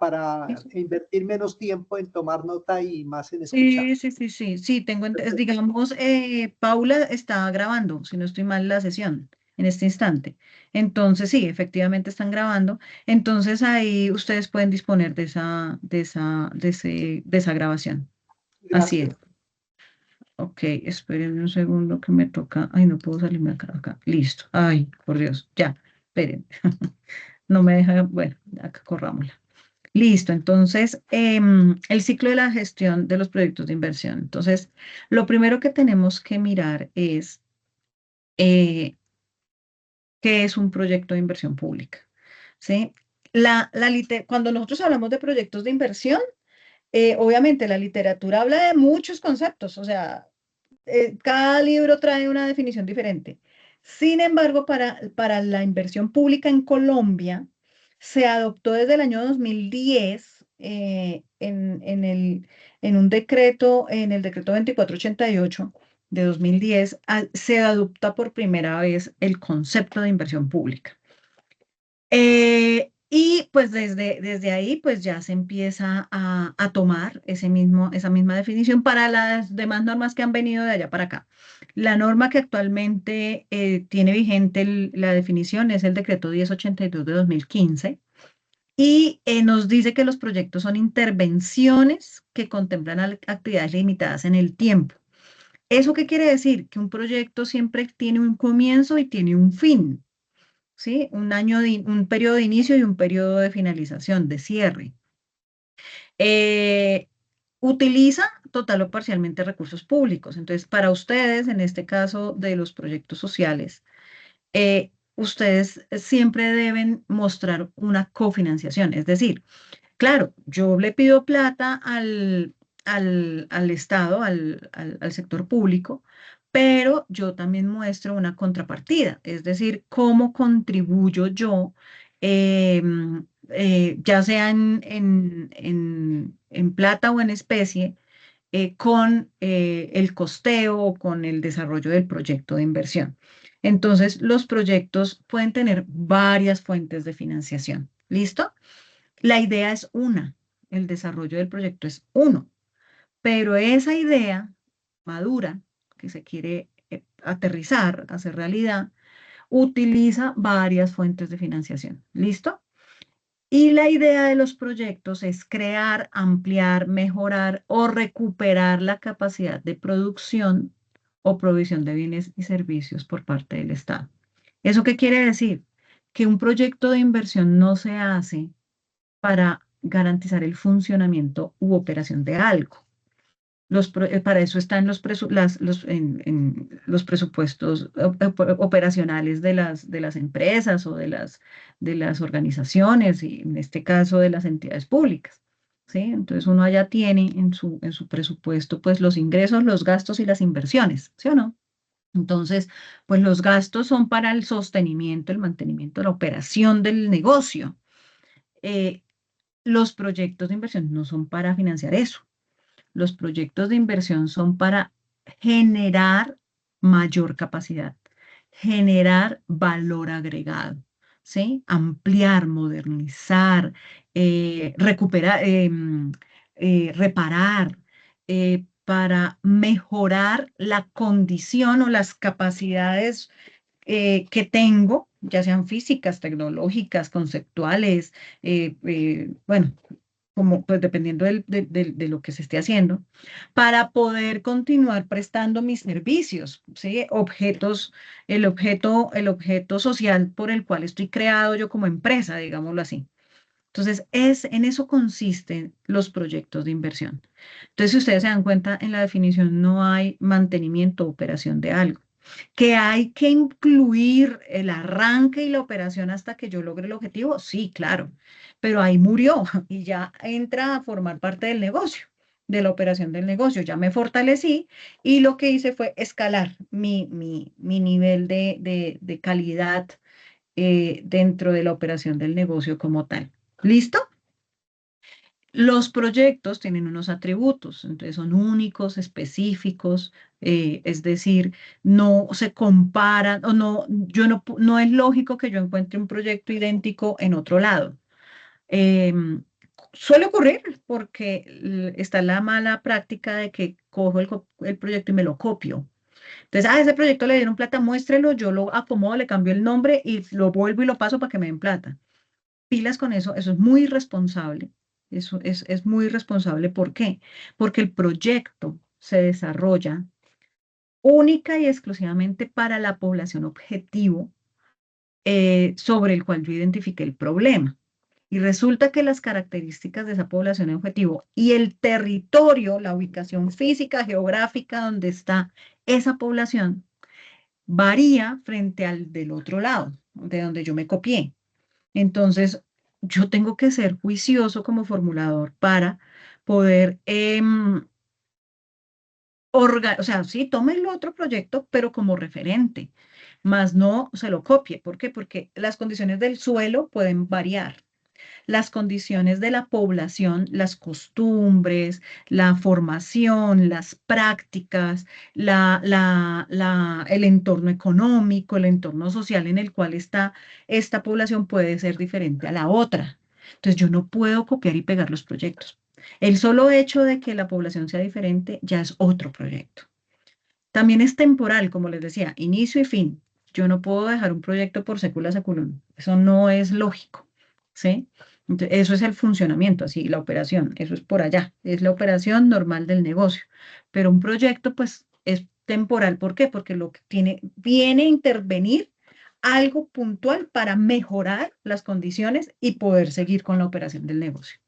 invertir menos tiempo en tomar nota y más en escuchar. Sí, digamos, Paula está grabando, si no estoy mal, la sesión en este instante. Entonces, sí, efectivamente están grabando. Entonces, ahí ustedes pueden disponer de esa grabación. Así es. Gracias. Ok, espérenme un segundo que me toca. Ay, no puedo salirme acá. Listo. Ay, por Dios. Ya, esperen. No me deja. Bueno, acá corrámosla. Listo. Entonces, el ciclo de la gestión de los proyectos de inversión. Entonces, lo primero que tenemos que mirar es eh, qué es un proyecto de inversión pública. ¿Sí? Cuando nosotros hablamos de proyectos de inversión, obviamente la literatura habla de muchos conceptos, o sea, cada libro trae una definición diferente. Sin embargo, para la inversión pública en Colombia, se adoptó desde el año 2010 en un decreto, en el decreto 2488 de 2010, se adopta por primera vez el concepto de inversión pública. Y pues desde ahí pues ya se empieza a tomar esa misma definición para las demás normas que han venido de allá para acá. La norma que actualmente tiene vigente la definición es el decreto 1082 de 2015 y nos dice que los proyectos son intervenciones que contemplan actividades limitadas en el tiempo. ¿Eso qué quiere decir? Que un proyecto siempre tiene un comienzo y tiene un fin. ¿Sí? Un periodo de inicio y un periodo de finalización, de cierre. Utiliza total o parcialmente recursos públicos. Entonces, para ustedes, en este caso de los proyectos sociales, ustedes siempre deben mostrar una cofinanciación. Es decir, claro, yo le pido plata al Estado, al sector público, pero yo también muestro una contrapartida, es decir, cómo contribuyo yo, ya sea en plata o en especie, con el costeo o con el desarrollo del proyecto de inversión. Entonces, los proyectos pueden tener varias fuentes de financiación. ¿Listo? La idea es una, el desarrollo del proyecto es uno, pero esa idea madura, que se quiere aterrizar, hacer realidad, utiliza varias fuentes de financiación. ¿Listo? Y la idea de los proyectos es crear, ampliar, mejorar o recuperar la capacidad de producción o provisión de bienes y servicios por parte del Estado. ¿Eso qué quiere decir? Que un proyecto de inversión no se hace para garantizar el funcionamiento u operación de algo. Para eso están los presupuestos operacionales de las empresas o de las organizaciones, y en este caso de las entidades públicas. ¿Sí? Entonces uno allá tiene en su presupuesto pues los ingresos, los gastos y las inversiones, ¿sí o no? Entonces, pues los gastos son para el sostenimiento, el mantenimiento, la operación del negocio. Los proyectos de inversión no son para financiar eso. Los proyectos de inversión son para generar mayor capacidad, generar valor agregado, ¿sí? Ampliar, modernizar, recuperar, reparar, para mejorar la condición o las capacidades que tengo, ya sean físicas, tecnológicas, conceptuales, bueno, como pues dependiendo de lo que se esté haciendo, para poder continuar prestando mis servicios, ¿sí? El objeto social por el cual estoy creado yo como empresa, digámoslo así. Entonces, en eso consisten los proyectos de inversión. Entonces, si ustedes se dan cuenta, en la definición no hay mantenimiento o operación de algo. ¿Que hay que incluir el arranque y la operación hasta que yo logre el objetivo? Sí, claro, pero ahí murió y ya entra a formar parte del negocio, de la operación del negocio. Ya me fortalecí y lo que hice fue escalar mi nivel de calidad dentro de la operación del negocio como tal. ¿Listo? Los proyectos tienen unos atributos, entonces son únicos, específicos, es decir, no se comparan, o no es lógico que yo encuentre un proyecto idéntico en otro lado. Suele ocurrir porque está la mala práctica de que cojo el proyecto y me lo copio. Entonces, ese proyecto le dieron plata, muéstrelo, yo lo acomodo, le cambio el nombre y lo vuelvo y lo paso para que me den plata. Pilas con eso es muy irresponsable. Eso es muy irresponsable. ¿Por qué? Porque el proyecto se desarrolla única y exclusivamente para la población objetivo sobre el cual yo identifiqué el problema. Y resulta que las características de esa población objetivo y el territorio, la ubicación física, geográfica donde está esa población, varía frente al del otro lado, de donde yo me copié. Entonces, yo tengo que ser juicioso como formulador para poder, o sea, sí, tome el otro proyecto, pero como referente, más no se lo copie. ¿Por qué? Porque las condiciones del suelo pueden variar. Las condiciones de la población, las costumbres, la formación, las prácticas, el entorno económico, el entorno social en el cual está esta población puede ser diferente a la otra. Entonces yo no puedo copiar y pegar los proyectos. El solo hecho de que la población sea diferente ya es otro proyecto. También es temporal, como les decía, inicio y fin. Yo no puedo dejar un proyecto por secula seculum. Eso no es lógico, ¿sí? Entonces, eso es el funcionamiento, así, la operación. Eso es por allá. Es la operación normal del negocio. Pero un proyecto, pues, es temporal. ¿Por qué? Porque lo que viene a intervenir algo puntual para mejorar las condiciones y poder seguir con la operación del negocio.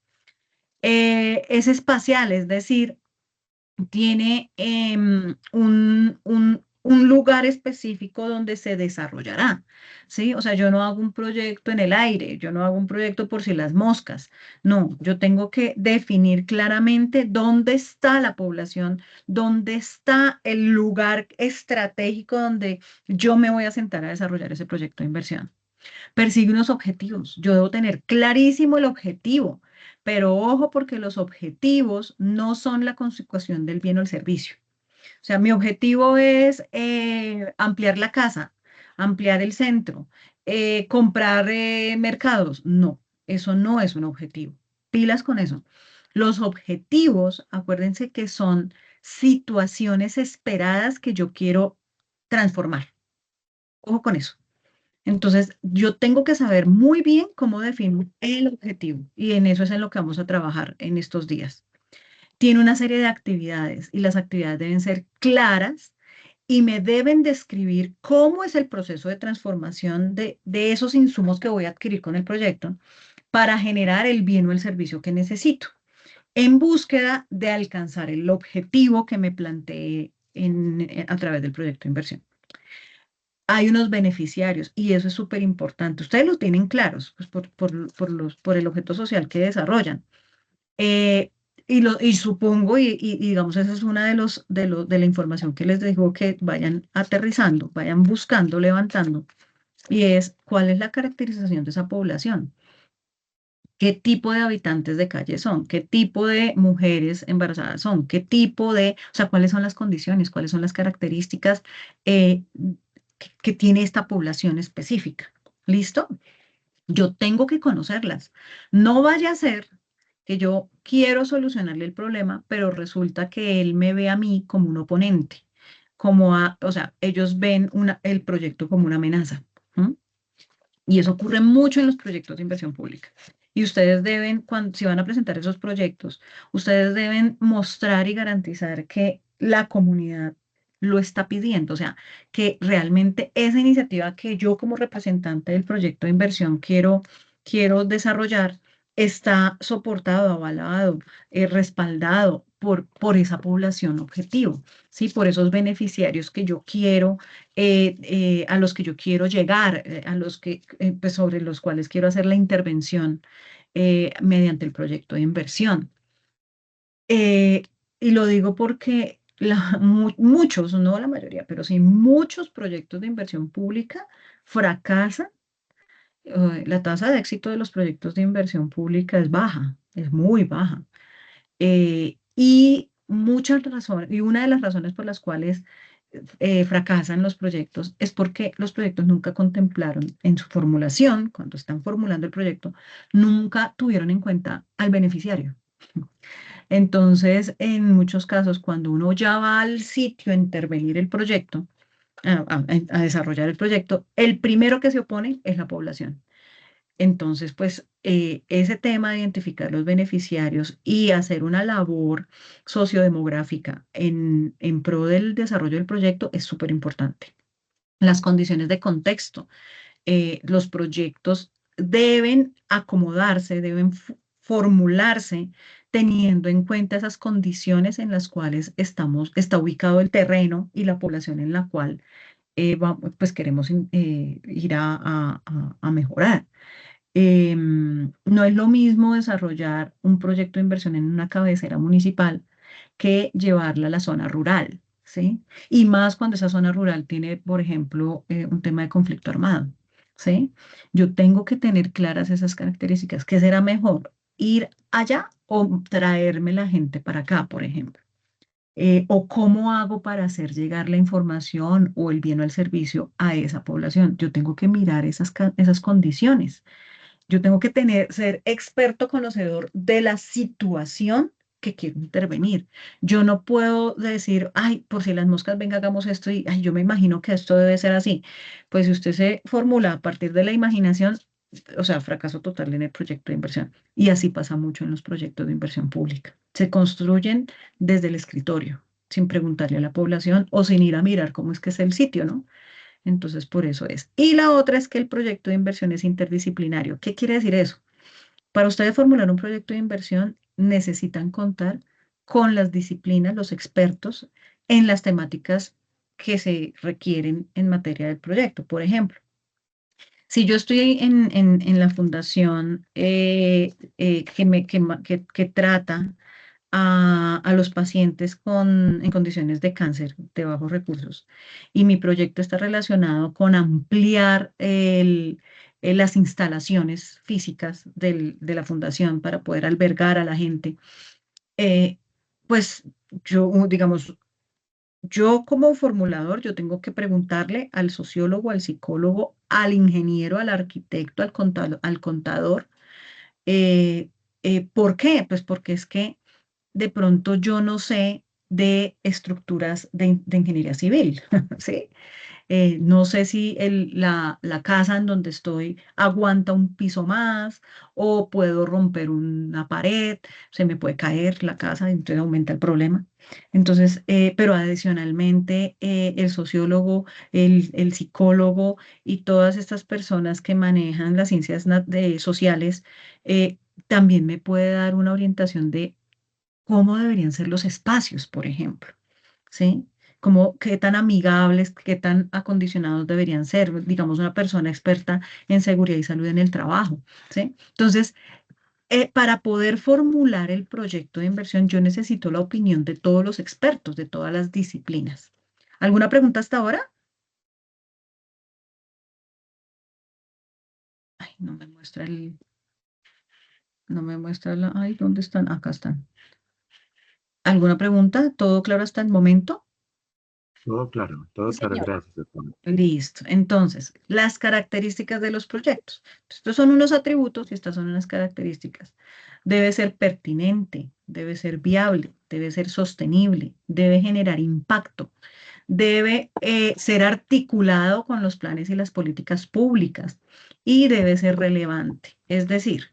Es espacial, es decir, tiene un lugar específico donde se desarrollará, ¿sí? O sea, yo no hago un proyecto en el aire, yo no hago un proyecto por si las moscas, no, yo tengo que definir claramente dónde está la población, dónde está el lugar estratégico donde yo me voy a sentar a desarrollar ese proyecto de inversión. Persigue unos objetivos. Yo debo tener clarísimo el objetivo, pero ojo porque los objetivos no son la consecución del bien o el servicio. O sea, mi objetivo es ampliar la casa, ampliar el centro, comprar mercados. No, eso no es un objetivo. Pilas con eso. Los objetivos, acuérdense que son situaciones esperadas que yo quiero transformar. Ojo con eso. Entonces, yo tengo que saber muy bien cómo definir el objetivo y en eso es en lo que vamos a trabajar en estos días. Tiene una serie de actividades y las actividades deben ser claras y me deben describir cómo es el proceso de transformación de esos insumos que voy a adquirir con el proyecto para generar el bien o el servicio que necesito en búsqueda de alcanzar el objetivo que me planteé a través del proyecto de inversión. Hay unos beneficiarios y eso es súper importante. Ustedes los tienen claros pues, por el objeto social que desarrollan. Y supongo, y digamos, esa es una de la información que les digo que vayan aterrizando, vayan buscando, levantando, y es cuál es la caracterización de esa población. ¿Qué tipo de habitantes de calle son? ¿Qué tipo de mujeres embarazadas son? ¿Qué tipo de, o sea, cuáles son las condiciones, cuáles son las características que tiene esta población específica? ¿Listo? Yo tengo que conocerlas. No vaya a ser que yo quiero solucionarle el problema, pero resulta que él me ve a mí como un oponente, o sea, ellos ven el proyecto como una amenaza. ¿Mm? Y eso ocurre mucho en los proyectos de inversión pública. Y ustedes deben, si van a presentar esos proyectos, ustedes deben mostrar y garantizar que la comunidad lo está pidiendo, o sea, que realmente esa iniciativa que yo como representante del proyecto de inversión quiero desarrollar está soportado, avalado, respaldado por esa población objetivo, ¿sí? Por esos beneficiarios que yo quiero a los que yo quiero llegar, pues sobre los cuales quiero hacer la intervención mediante el proyecto de inversión. Y lo digo porque muchos, no la mayoría, pero sí muchos proyectos de inversión pública fracasan. La tasa de éxito de los proyectos de inversión pública es baja, es muy baja. Y muchas razones, y una de las razones por las cuales fracasan los proyectos es porque los proyectos nunca contemplaron en su formulación, cuando están formulando el proyecto, nunca tuvieron en cuenta al beneficiario. Entonces, en muchos casos, cuando uno ya va al sitio a intervenir el proyecto, a desarrollar el proyecto, el primero que se opone es la población. Entonces, pues ese tema de identificar los beneficiarios y hacer una labor sociodemográfica en pro del desarrollo del proyecto es súper importante. Las condiciones de contexto. Los proyectos deben acomodarse, deben formularse teniendo en cuenta esas condiciones en las cuales está ubicado el terreno y la población en la cual pues queremos ir a mejorar. No es lo mismo desarrollar un proyecto de inversión en una cabecera municipal que llevarla a la zona rural, ¿sí? Y más cuando esa zona rural tiene, por ejemplo, un tema de conflicto armado, ¿sí? Yo tengo que tener claras esas características. ¿Qué será mejor? ¿Ir allá o traerme la gente para acá, por ejemplo? ¿O cómo hago para hacer llegar la información o el bien o el servicio a esa población? Yo tengo que mirar esas condiciones. Yo tengo que ser experto conocedor de la situación que quiero intervenir. Yo no puedo decir, ay, por si las moscas, venga, hagamos esto y ay, yo me imagino que esto debe ser así. Pues si usted se formula a partir de la imaginación, o sea, fracaso total en el proyecto de inversión. Y así pasa mucho en los proyectos de inversión pública. Se construyen desde el escritorio, sin preguntarle a la población o sin ir a mirar cómo es que es el sitio, ¿no? Entonces, por eso es. Y la otra es que el proyecto de inversión es interdisciplinario. ¿Qué quiere decir eso? Para ustedes formular un proyecto de inversión necesitan contar con las disciplinas, los expertos en las temáticas que se requieren en materia del proyecto. Por ejemplo, si yo estoy en la fundación que trata a los pacientes en condiciones de cáncer de bajos recursos. Y mi proyecto está relacionado con ampliar las instalaciones físicas de la fundación para poder albergar a la gente. Pues yo, digamos, yo como formulador, yo tengo que preguntarle al sociólogo, al psicólogo, al ingeniero, al arquitecto, al contador, ¿por qué? Pues porque es que de pronto yo no sé de estructuras de ingeniería civil, ¿sí? No sé si la casa en donde estoy aguanta un piso más o puedo romper una pared, se me puede caer la casa, entonces aumenta el problema. Entonces, pero adicionalmente, el sociólogo, el psicólogo y todas estas personas que manejan las ciencias sociales, también me puede dar una orientación de cómo deberían ser los espacios, por ejemplo, ¿sí? Como qué tan amigables, qué tan acondicionados deberían ser, digamos, una persona experta en seguridad y salud en el trabajo, ¿sí? Entonces, para poder formular el proyecto de inversión, yo necesito la opinión de todos los expertos, de todas las disciplinas. ¿Alguna pregunta hasta ahora? Ay, no me muestra ay, ¿dónde están? Acá están. ¿Alguna pregunta? ¿Todo claro hasta el momento? Todo claro, Señor. gracias, doctor. Listo. Entonces, las características de los proyectos. Estos son unos atributos y estas son unas características. Debe ser pertinente, debe ser viable, debe ser sostenible, debe generar impacto, debe ser articulado con los planes y las políticas públicas y debe ser relevante. Es decir,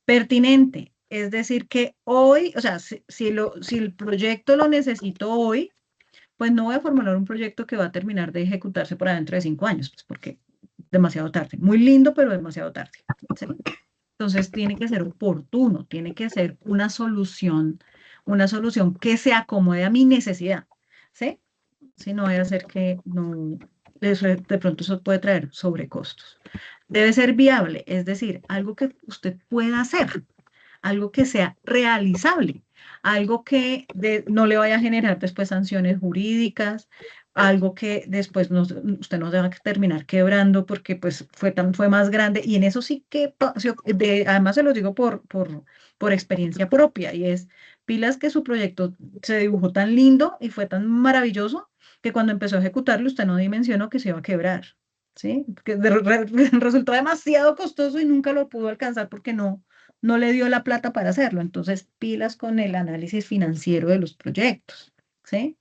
pertinente. Es decir, que hoy, o sea, si el proyecto lo necesito hoy, pues no voy a formular un proyecto que va a terminar de ejecutarse por dentro de 5 años, pues porque demasiado tarde. Muy lindo, pero demasiado tarde. ¿Sí? Entonces tiene que ser oportuno, tiene que ser una solución que se acomode a mi necesidad. ¿Sí? Si no voy a hacer que no, de pronto eso puede traer sobrecostos. Debe ser viable, es decir, algo que usted pueda hacer, algo que sea realizable, algo que no le vaya a generar después sanciones jurídicas, algo que después usted no tenga que terminar quebrando porque pues fue más grande y en eso sí que, además se lo digo por experiencia propia y es pilas que su proyecto se dibujó tan lindo y fue tan maravilloso que cuando empezó a ejecutarlo usted no dimensionó que se iba a quebrar. ¿Sí? Que resultó demasiado costoso y nunca lo pudo alcanzar porque no le dio la plata para hacerlo. Entonces, pilas con el análisis financiero de los proyectos, ¿sí?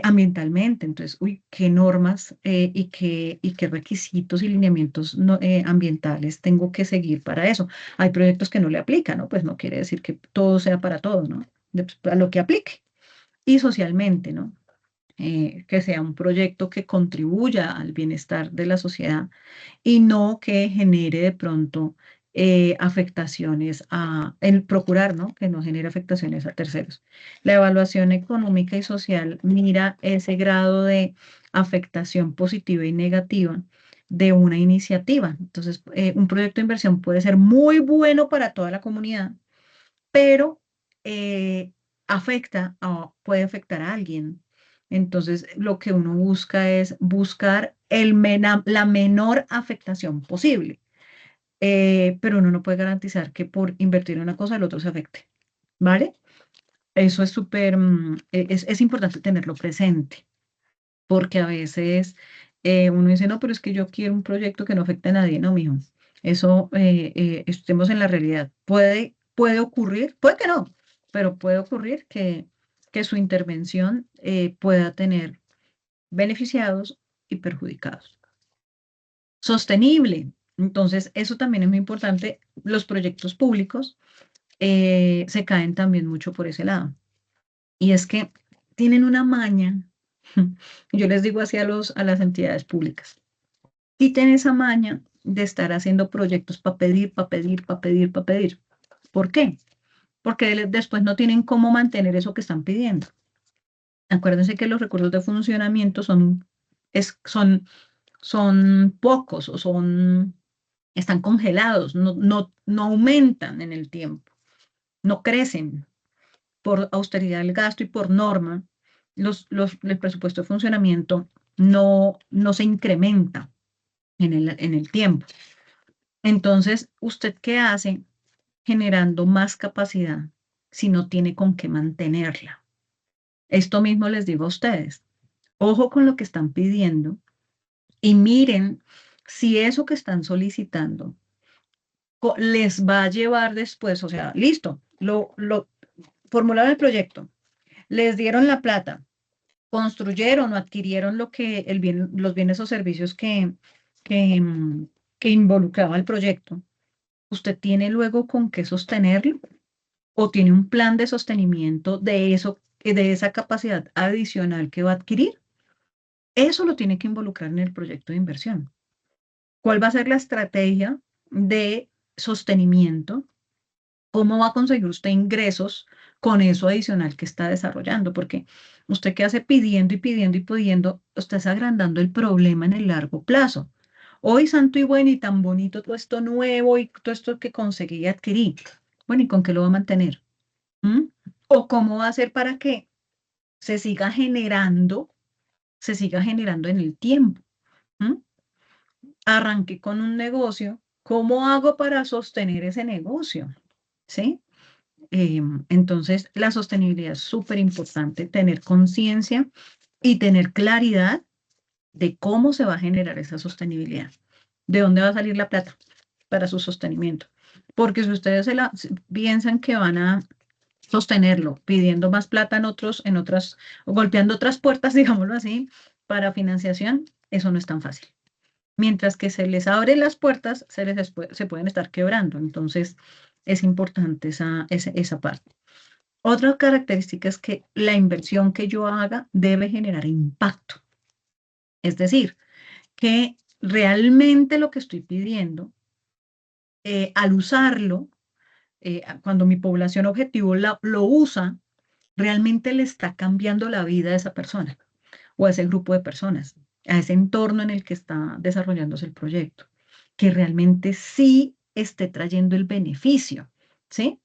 ambientalmente. Entonces, uy, qué normas y qué requisitos y lineamientos ambientales tengo que seguir para eso. Hay proyectos que no le aplican, ¿no? Pues no quiere decir que todo sea para todo, ¿no? A lo que aplique. Y socialmente, ¿no? Que sea un proyecto que contribuya al bienestar de la sociedad y no que genere de pronto afectaciones el procurar, ¿no? Que no genere afectaciones a terceros. La evaluación económica y social mira ese grado de afectación positiva y negativa de una iniciativa. Entonces, un proyecto de inversión puede ser muy bueno para toda la comunidad, pero puede afectar a alguien. Entonces, lo que uno busca es buscar la menor afectación posible. Pero uno no puede garantizar que por invertir en una cosa el otro se afecte, ¿vale? Eso es súper, es importante tenerlo presente, porque a veces uno dice, no, pero es que yo quiero un proyecto que no afecte a nadie, no, mijo. Eso, estemos en la realidad. Puede ocurrir, puede que no, pero puede ocurrir que su intervención pueda tener beneficiados y perjudicados. Sostenible. Entonces, eso también es muy importante. Los proyectos públicos se caen también mucho por ese lado. Y es que tienen una maña, yo les digo así a las entidades públicas, y tienen esa maña de estar haciendo proyectos para pedir, para pedir, para pedir, para pedir. ¿Por qué? Porque después no tienen cómo mantener eso que están pidiendo. Acuérdense que los recursos de funcionamiento son pocos o están congelados, no aumentan en el tiempo, no crecen por austeridad del gasto y por norma. El presupuesto de funcionamiento no se incrementa en el tiempo. Entonces, ¿usted qué hace generando más capacidad si no tiene con qué mantenerla? Esto mismo les digo a ustedes. Ojo con lo que están pidiendo y miren si eso que están solicitando les va a llevar después, o sea, listo, formularon el proyecto, les dieron la plata, construyeron o adquirieron los bienes o servicios que, mm, que involucraba el proyecto. ¿Usted tiene luego con qué sostenerlo? ¿O tiene un plan de sostenimiento de esa capacidad adicional que va a adquirir? Eso lo tiene que involucrar en el proyecto de inversión. ¿Cuál va a ser la estrategia de sostenimiento? ¿Cómo va a conseguir usted ingresos con eso adicional que está desarrollando? Porque usted que hace pidiendo y pidiendo y pidiendo, usted está agrandando el problema en el largo plazo. Hoy santo y bueno y tan bonito todo esto nuevo y todo esto que conseguí y adquirí. Bueno, ¿y con qué lo va a mantener? ¿Mm? ¿O cómo va a hacer para que se siga generando en el tiempo? ¿Mm? Arranqué con un negocio, ¿cómo hago para sostener ese negocio? ¿Sí? Entonces, la sostenibilidad es súper importante, tener conciencia y tener claridad de cómo se va a generar esa sostenibilidad, de dónde va a salir la plata para su sostenimiento. Porque si ustedes piensan que van a sostenerlo pidiendo más plata o golpeando otras puertas, digámoslo así, para financiación, eso no es tan fácil. Mientras que se les abren las puertas, se pueden estar quebrando. Entonces, es importante esa parte. Otra característica es que la inversión que yo haga debe generar impacto. Es decir, que realmente lo que estoy pidiendo, al usarlo, cuando mi población objetivo lo usa, realmente le está cambiando la vida a esa persona o a ese grupo de personas, a ese entorno en el que está desarrollándose el proyecto, que realmente sí esté trayendo el beneficio, ¿sí?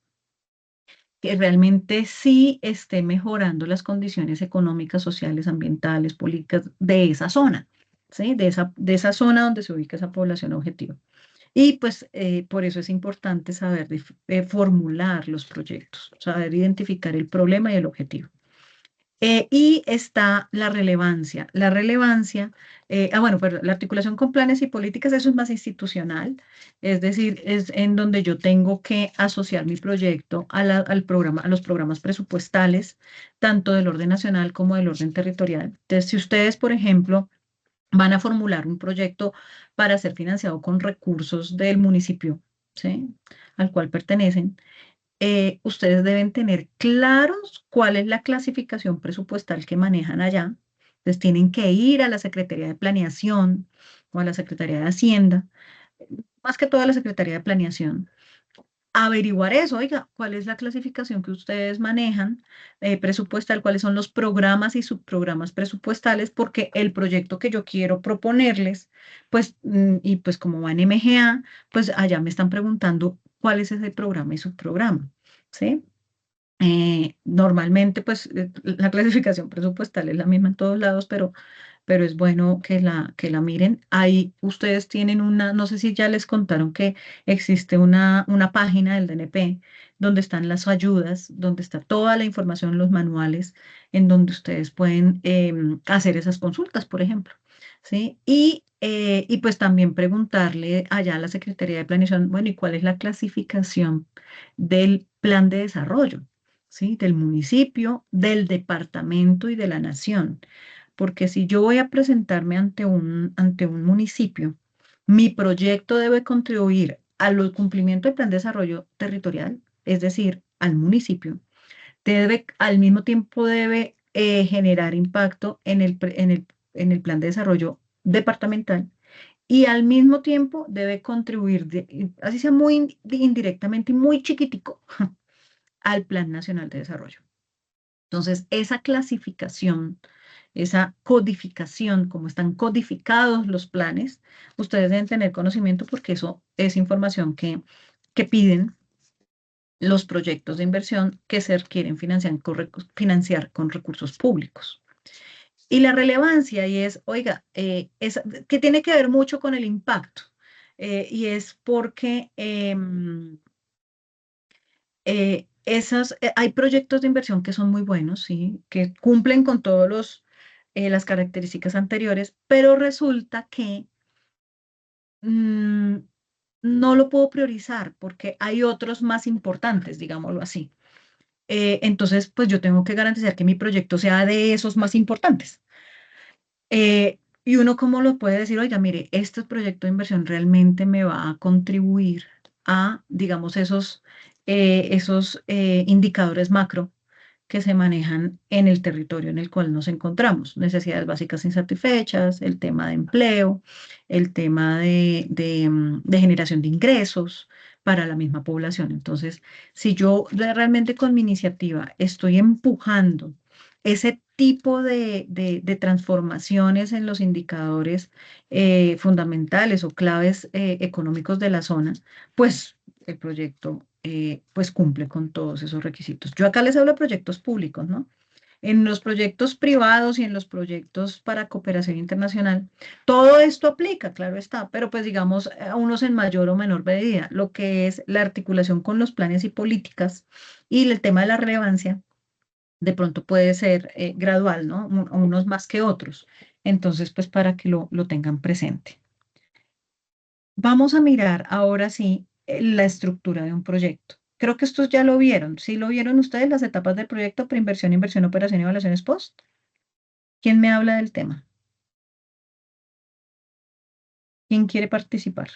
Que realmente sí esté mejorando las condiciones económicas, sociales, ambientales, políticas de esa zona, ¿sí? De esa zona donde se ubica esa población objetivo. Y pues por eso es importante saber formular los proyectos, saber identificar el problema y el objetivo. Y está la relevancia. La relevancia, bueno, pero la articulación con planes y políticas, eso es más institucional, es decir, es en donde yo tengo que asociar mi proyecto al programa, a los programas presupuestales, tanto del orden nacional como del orden territorial. Entonces, si ustedes, por ejemplo, van a formular un proyecto para ser financiado con recursos del municipio, ¿sí? Al cual pertenecen, ustedes deben tener claros cuál es la clasificación presupuestal que manejan allá. Entonces tienen que ir a la Secretaría de Planeación o a la Secretaría de Hacienda, más que todo a la Secretaría de Planeación, averiguar eso, oiga, cuál es la clasificación que ustedes manejan presupuestal, cuáles son los programas y subprogramas presupuestales, porque el proyecto que yo quiero proponerles, pues, y pues como va en MGA, pues allá me están preguntando cuál es ese programa y subprograma, ¿sí? Normalmente, pues, la clasificación presupuestal es la misma en todos lados, pero es bueno que la miren. Ahí ustedes tienen una, no sé si ya les contaron que existe una página del DNP donde están las ayudas, donde está toda la información, los manuales, en donde ustedes pueden hacer esas consultas, por ejemplo, ¿sí? Y pues también preguntarle allá a la Secretaría de Planeación, bueno, ¿y cuál es la clasificación del plan de desarrollo? ¿Sí? Del municipio, del departamento y de la nación. Porque si yo voy a presentarme ante un municipio, mi proyecto debe contribuir al cumplimiento del plan de desarrollo territorial, es decir, al municipio. Al mismo tiempo debe generar impacto en el plan de desarrollo departamental y al mismo tiempo debe contribuir, así sea muy indirectamente y muy chiquitico, al Plan Nacional de Desarrollo. Entonces, esa clasificación, esa codificación, como están codificados los planes, ustedes deben tener conocimiento porque eso es información que piden los proyectos de inversión que se quieren financiar con recursos públicos. Y la relevancia y es, oiga, que tiene que ver mucho con el impacto. Y es porque hay proyectos de inversión que son muy buenos, sí, que cumplen con todas las características anteriores, pero resulta que mm, no lo puedo priorizar porque hay otros más importantes, digámoslo así. Entonces, pues yo tengo que garantizar que mi proyecto sea de esos más importantes. Y uno cómo lo puede decir, oiga, mire, este proyecto de inversión realmente me va a contribuir a, digamos, esos indicadores macro que se manejan en el territorio en el cual nos encontramos. Necesidades básicas insatisfechas, el tema de empleo, el tema de generación de ingresos para la misma población. Entonces, si yo realmente con mi iniciativa estoy empujando ese tipo de transformaciones en los indicadores fundamentales o claves económicos de la zona, pues el proyecto pues cumple con todos esos requisitos. Yo acá les hablo de proyectos públicos, ¿no? En los proyectos privados y en los proyectos para cooperación internacional, todo esto aplica, claro está, pero pues digamos a unos en mayor o menor medida, lo que es la articulación con los planes y políticas y el tema de la relevancia, de pronto puede ser gradual, ¿no? Unos más que otros. Entonces, pues para que lo tengan presente. Vamos a mirar ahora sí la estructura de un proyecto. Creo que estos ya lo vieron. ¿Sí lo vieron ustedes las etapas del proyecto? Preinversión, inversión, operación y evaluaciones post. ¿Quién me habla del tema? ¿Quién quiere participar?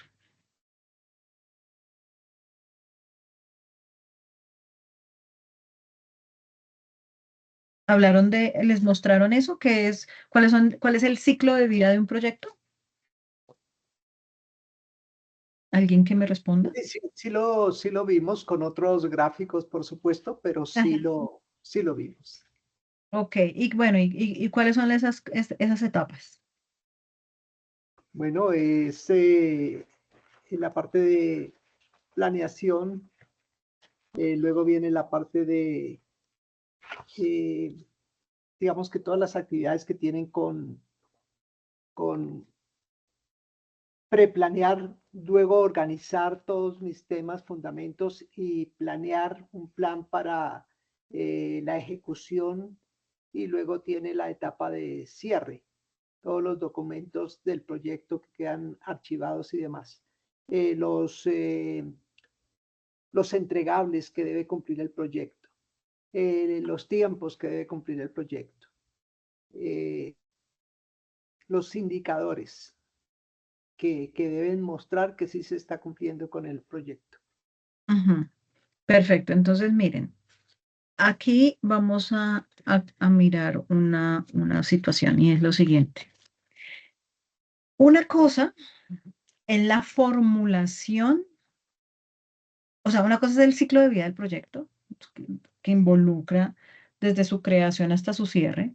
¿Les mostraron eso? ¿Cuál es el ciclo de vida de un proyecto? ¿Alguien que me responda? Sí, sí lo vimos con otros gráficos, por supuesto, pero Ajá. sí lo vimos. Ok, y bueno, ¿y cuáles son esas etapas? Bueno, es en la parte de planeación, luego viene la parte de, eh, digamos que todas las actividades que tienen con preplanear, luego organizar todos mis temas, fundamentos y planear un plan para la ejecución y luego tiene la etapa de cierre, todos los documentos del proyecto que quedan archivados y demás. Los entregables que debe cumplir el proyecto, los tiempos que debe cumplir el proyecto, los indicadores que deben mostrar que sí se está cumpliendo con el proyecto. Perfecto, entonces miren, aquí vamos a mirar una situación y es lo siguiente. Una cosa es la formulación, o sea, una cosa es el ciclo de vida del proyecto, que involucra desde su creación hasta su cierre,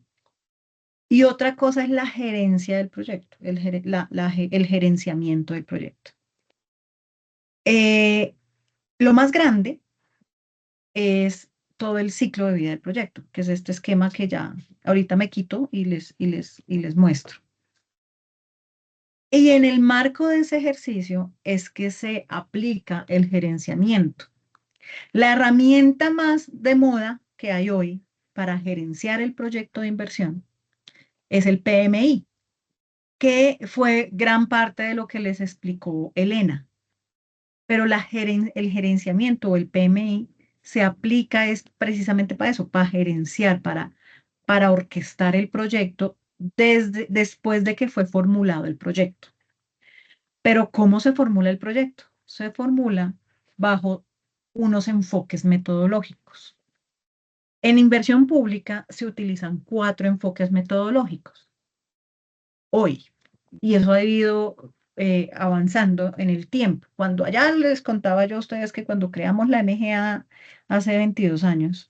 y otra cosa es la gerencia del proyecto, el gerenciamiento del proyecto. Lo más grande es todo el ciclo de vida del proyecto, que es este esquema que ya ahorita me quito y les muestro. Y en el marco de ese ejercicio es que se aplica el gerenciamiento. La herramienta más de moda que hay hoy para gerenciar el proyecto de inversión es el PMI, que fue gran parte de lo que les explicó Elena. Pero el gerenciamiento o el PMI se aplica es precisamente para eso, para gerenciar, para orquestar el proyecto después de que fue formulado el proyecto. Pero ¿cómo se formula el proyecto? Se formula bajo unos enfoques metodológicos. En inversión pública se utilizan 4 enfoques metodológicos hoy, y eso ha ido avanzando en el tiempo. Cuando allá les contaba yo a ustedes que cuando creamos la NGA hace 22 años,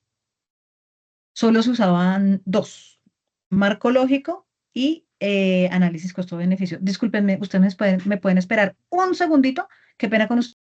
solo se usaban 2, marco lógico y análisis costo-beneficio. Discúlpenme, ustedes me pueden esperar un segundito, qué pena con ustedes.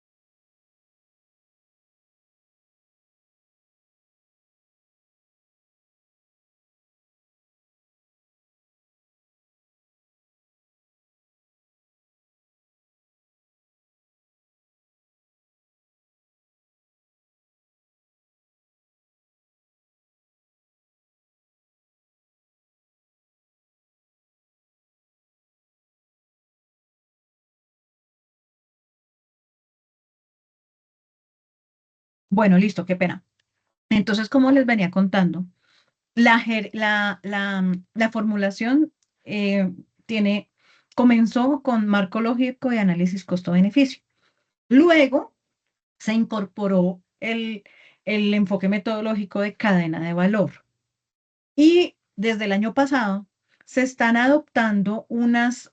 Bueno, listo, qué pena. Entonces, como les venía contando, la formulación comenzó con marco lógico y análisis costo-beneficio. Luego se incorporó el enfoque metodológico de cadena de valor. Y desde el año pasado se están adoptando unas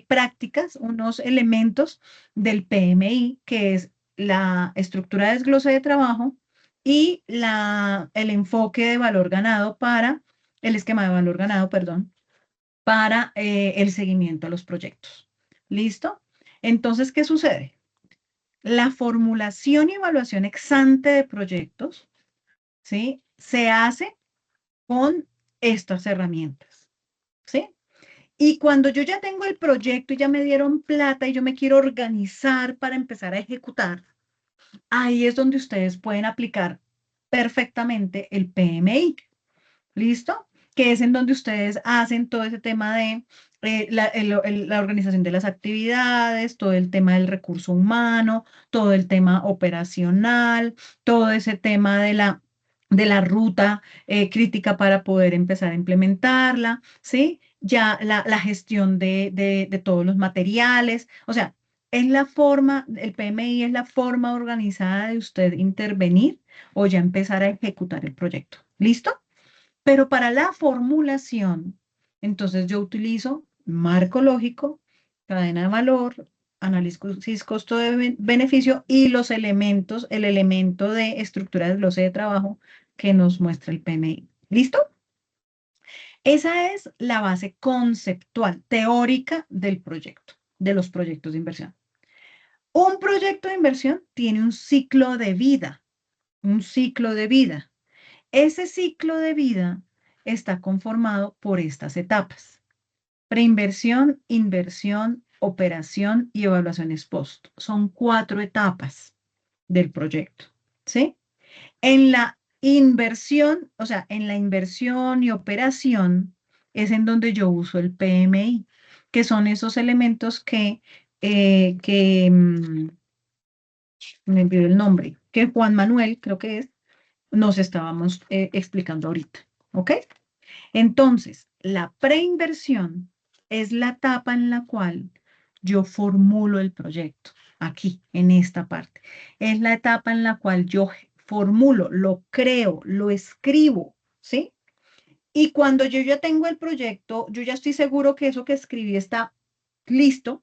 prácticas, unos elementos del PMI, que es la estructura de desglose de trabajo y el enfoque de valor ganado el esquema de valor ganado, perdón, para el seguimiento a los proyectos. ¿Listo? Entonces, ¿qué sucede? La formulación y evaluación ex ante de proyectos, ¿sí? Se hace con estas herramientas, ¿sí? Y cuando yo ya tengo el proyecto y ya me dieron plata y yo me quiero organizar para empezar a ejecutar, ahí es donde ustedes pueden aplicar perfectamente el PMI. ¿Listo? Que es en donde ustedes hacen todo ese tema de la organización de las actividades, todo el tema del recurso humano, todo el tema operacional, todo ese tema de la ruta crítica para poder empezar a implementarla, ¿sí? Ya la gestión de todos los materiales, o sea, es la forma, el PMI es la forma organizada de usted intervenir o ya empezar a ejecutar el proyecto. ¿Listo? Pero para la formulación, entonces yo utilizo marco lógico, cadena de valor, análisis costo-beneficio y los elementos, el elemento de estructura de desglose de trabajo que nos muestra el PMI. ¿Listo? Esa es la base conceptual, teórica del proyecto, de los proyectos de inversión. Un proyecto de inversión tiene un ciclo de vida, un ciclo de vida. Ese ciclo de vida está conformado por estas etapas: preinversión, inversión, operación y evaluación ex post. Son 4 etapas del proyecto, ¿sí? En la Inversión, o sea, en la inversión y operación es en donde yo uso el PMI, que son esos elementos me olvidó el nombre, que Juan Manuel, creo que es, nos estábamos explicando ahorita, ¿ok? Entonces, la preinversión es la etapa en la cual yo formulo el proyecto, aquí, en esta parte. Es la etapa en la cual yo formulo, lo creo, lo escribo, ¿sí? Y cuando yo ya tengo el proyecto, yo ya estoy seguro que eso que escribí está listo,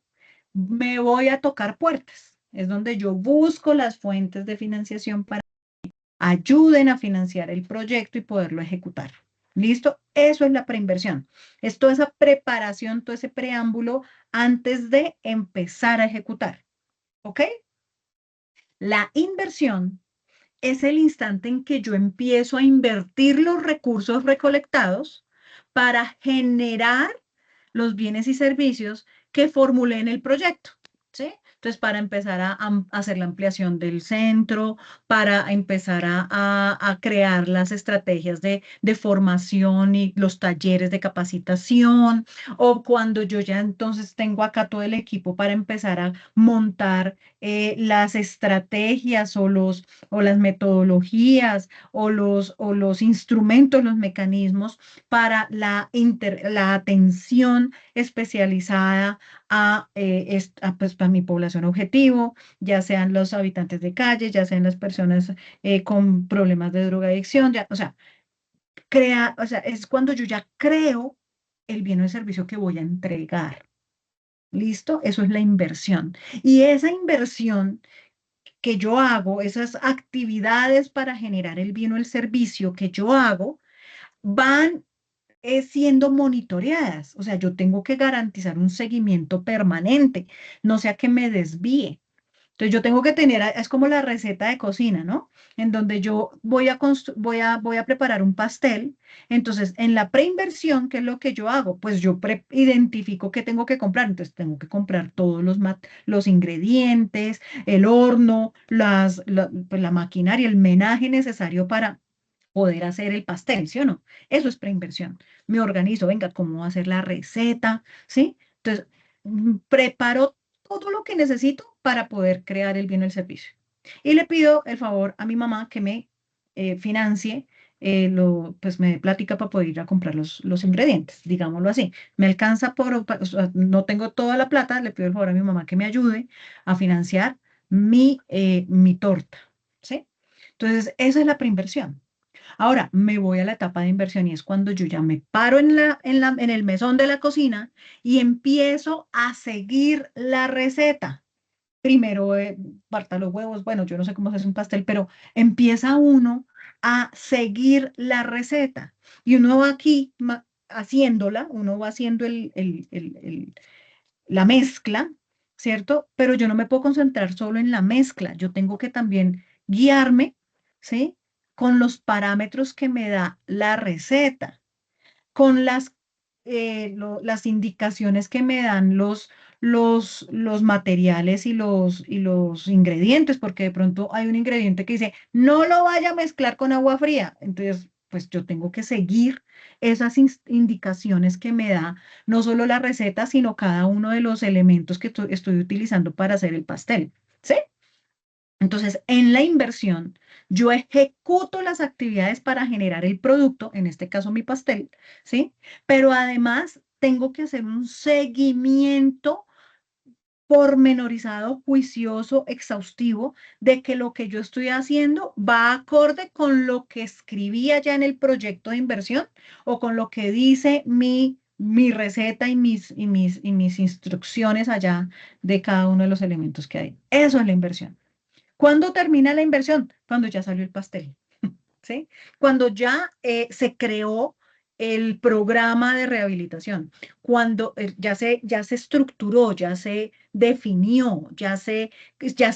me voy a tocar puertas. Es donde yo busco las fuentes de financiación para que ayuden a financiar el proyecto y poderlo ejecutar. ¿Listo? Eso es la preinversión. Es toda esa preparación, todo ese preámbulo antes de empezar a ejecutar. ¿Ok? La inversión es el instante en que yo empiezo a invertir los recursos recolectados para generar los bienes y servicios que formulé en el proyecto, ¿sí? Entonces, para empezar a hacer la ampliación del centro, para empezar a crear las estrategias de formación y los talleres de capacitación, o cuando yo ya entonces tengo acá todo el equipo para empezar a montar las estrategias o las metodologías o los instrumentos, los mecanismos para la atención especializada pues, para mi población objetivo, ya sean los habitantes de calle, ya sean las personas con problemas de drogadicción, ya, o sea, es cuando yo ya creo el bien o el servicio que voy a entregar. ¿Listo? Eso es la inversión. Y esa inversión que yo hago, esas actividades para generar el bien o el servicio que yo hago, van siendo monitoreadas. O sea, yo tengo que garantizar un seguimiento permanente, no sea que me desvíe. Entonces yo tengo que tener, es como la receta de cocina, ¿no? En donde yo voy a preparar un pastel. Entonces, en la preinversión, ¿qué es lo que yo hago? Pues yo identifico qué tengo que comprar. Entonces, tengo que comprar todos los ingredientes, el horno, pues, la maquinaria, el menaje necesario para poder hacer el pastel, ¿sí o no? Eso es preinversión. Me organizo, venga, ¿cómo va a ser la receta? ¿Sí? Entonces, preparo todo lo que necesito para poder crear el bien o el servicio. Y le pido el favor a mi mamá que me financie, pues me dé plática para poder ir a comprar los ingredientes, digámoslo así. Me alcanza o sea, no tengo toda la plata, le pido el favor a mi mamá que me ayude a financiar mi torta, ¿sí? Entonces, esa es la preinversión. Ahora, me voy a la etapa de inversión y es cuando yo ya me paro en el mesón de la cocina y empiezo a seguir la receta. Primero, parta los huevos, bueno, yo no sé cómo se hace un pastel, pero empieza uno a seguir la receta y uno va aquí haciéndola, uno va haciendo la mezcla, ¿cierto? Pero yo no me puedo concentrar solo en la mezcla, yo tengo que también guiarme, ¿sí? Con los parámetros que me da la receta, con las indicaciones que me dan los materiales y los ingredientes, porque de pronto hay un ingrediente que dice, no lo vaya a mezclar con agua fría. Entonces, pues yo tengo que seguir esas indicaciones que me da no solo la receta, sino cada uno de los elementos que estoy utilizando para hacer el pastel. ¿Sí? Entonces, en la inversión, yo ejecuto las actividades para generar el producto, en este caso mi pastel, ¿sí? Pero además tengo que hacer un seguimiento pormenorizado, juicioso, exhaustivo, de que lo que yo estoy haciendo va acorde con lo que escribí allá en el proyecto de inversión o con lo que dice mi receta y mis instrucciones allá de cada uno de los elementos que hay. Eso es la inversión. ¿Cuándo termina la inversión? Cuando ya salió el pastel, ¿sí? Cuando ya se creó el programa de rehabilitación, cuando ya se estructuró, ya se definió, ya se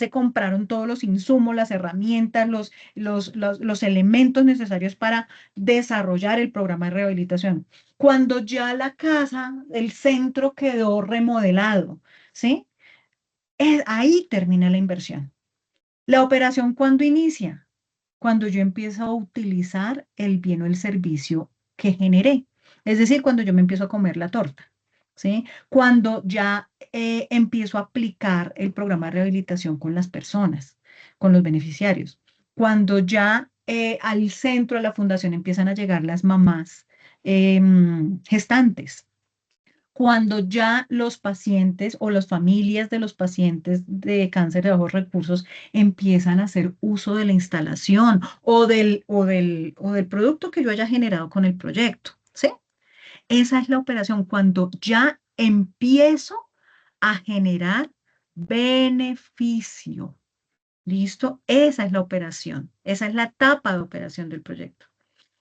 compraron todos los insumos, las herramientas, los elementos necesarios para desarrollar el programa de rehabilitación. Cuando ya la casa, el centro quedó remodelado, ¿sí? Ahí termina la inversión. La operación, ¿cuándo inicia? cuando yo empiezo a utilizar el bien o el servicio que generé. Es decir, cuando yo me empiezo a comer la torta, ¿sí? Cuando ya empiezo a aplicar el programa de rehabilitación con las personas, con los beneficiarios. Cuando ya al centro de la fundación empiezan a llegar las mamás gestantes, cuando ya los pacientes o las familias de los pacientes de cáncer de bajos recursos empiezan a hacer uso de la instalación o del producto que yo haya generado con el proyecto, ¿sí? Esa es la operación cuando ya empiezo a generar beneficio. ¿Listo? Esa es la operación. Esa es la etapa de operación del proyecto.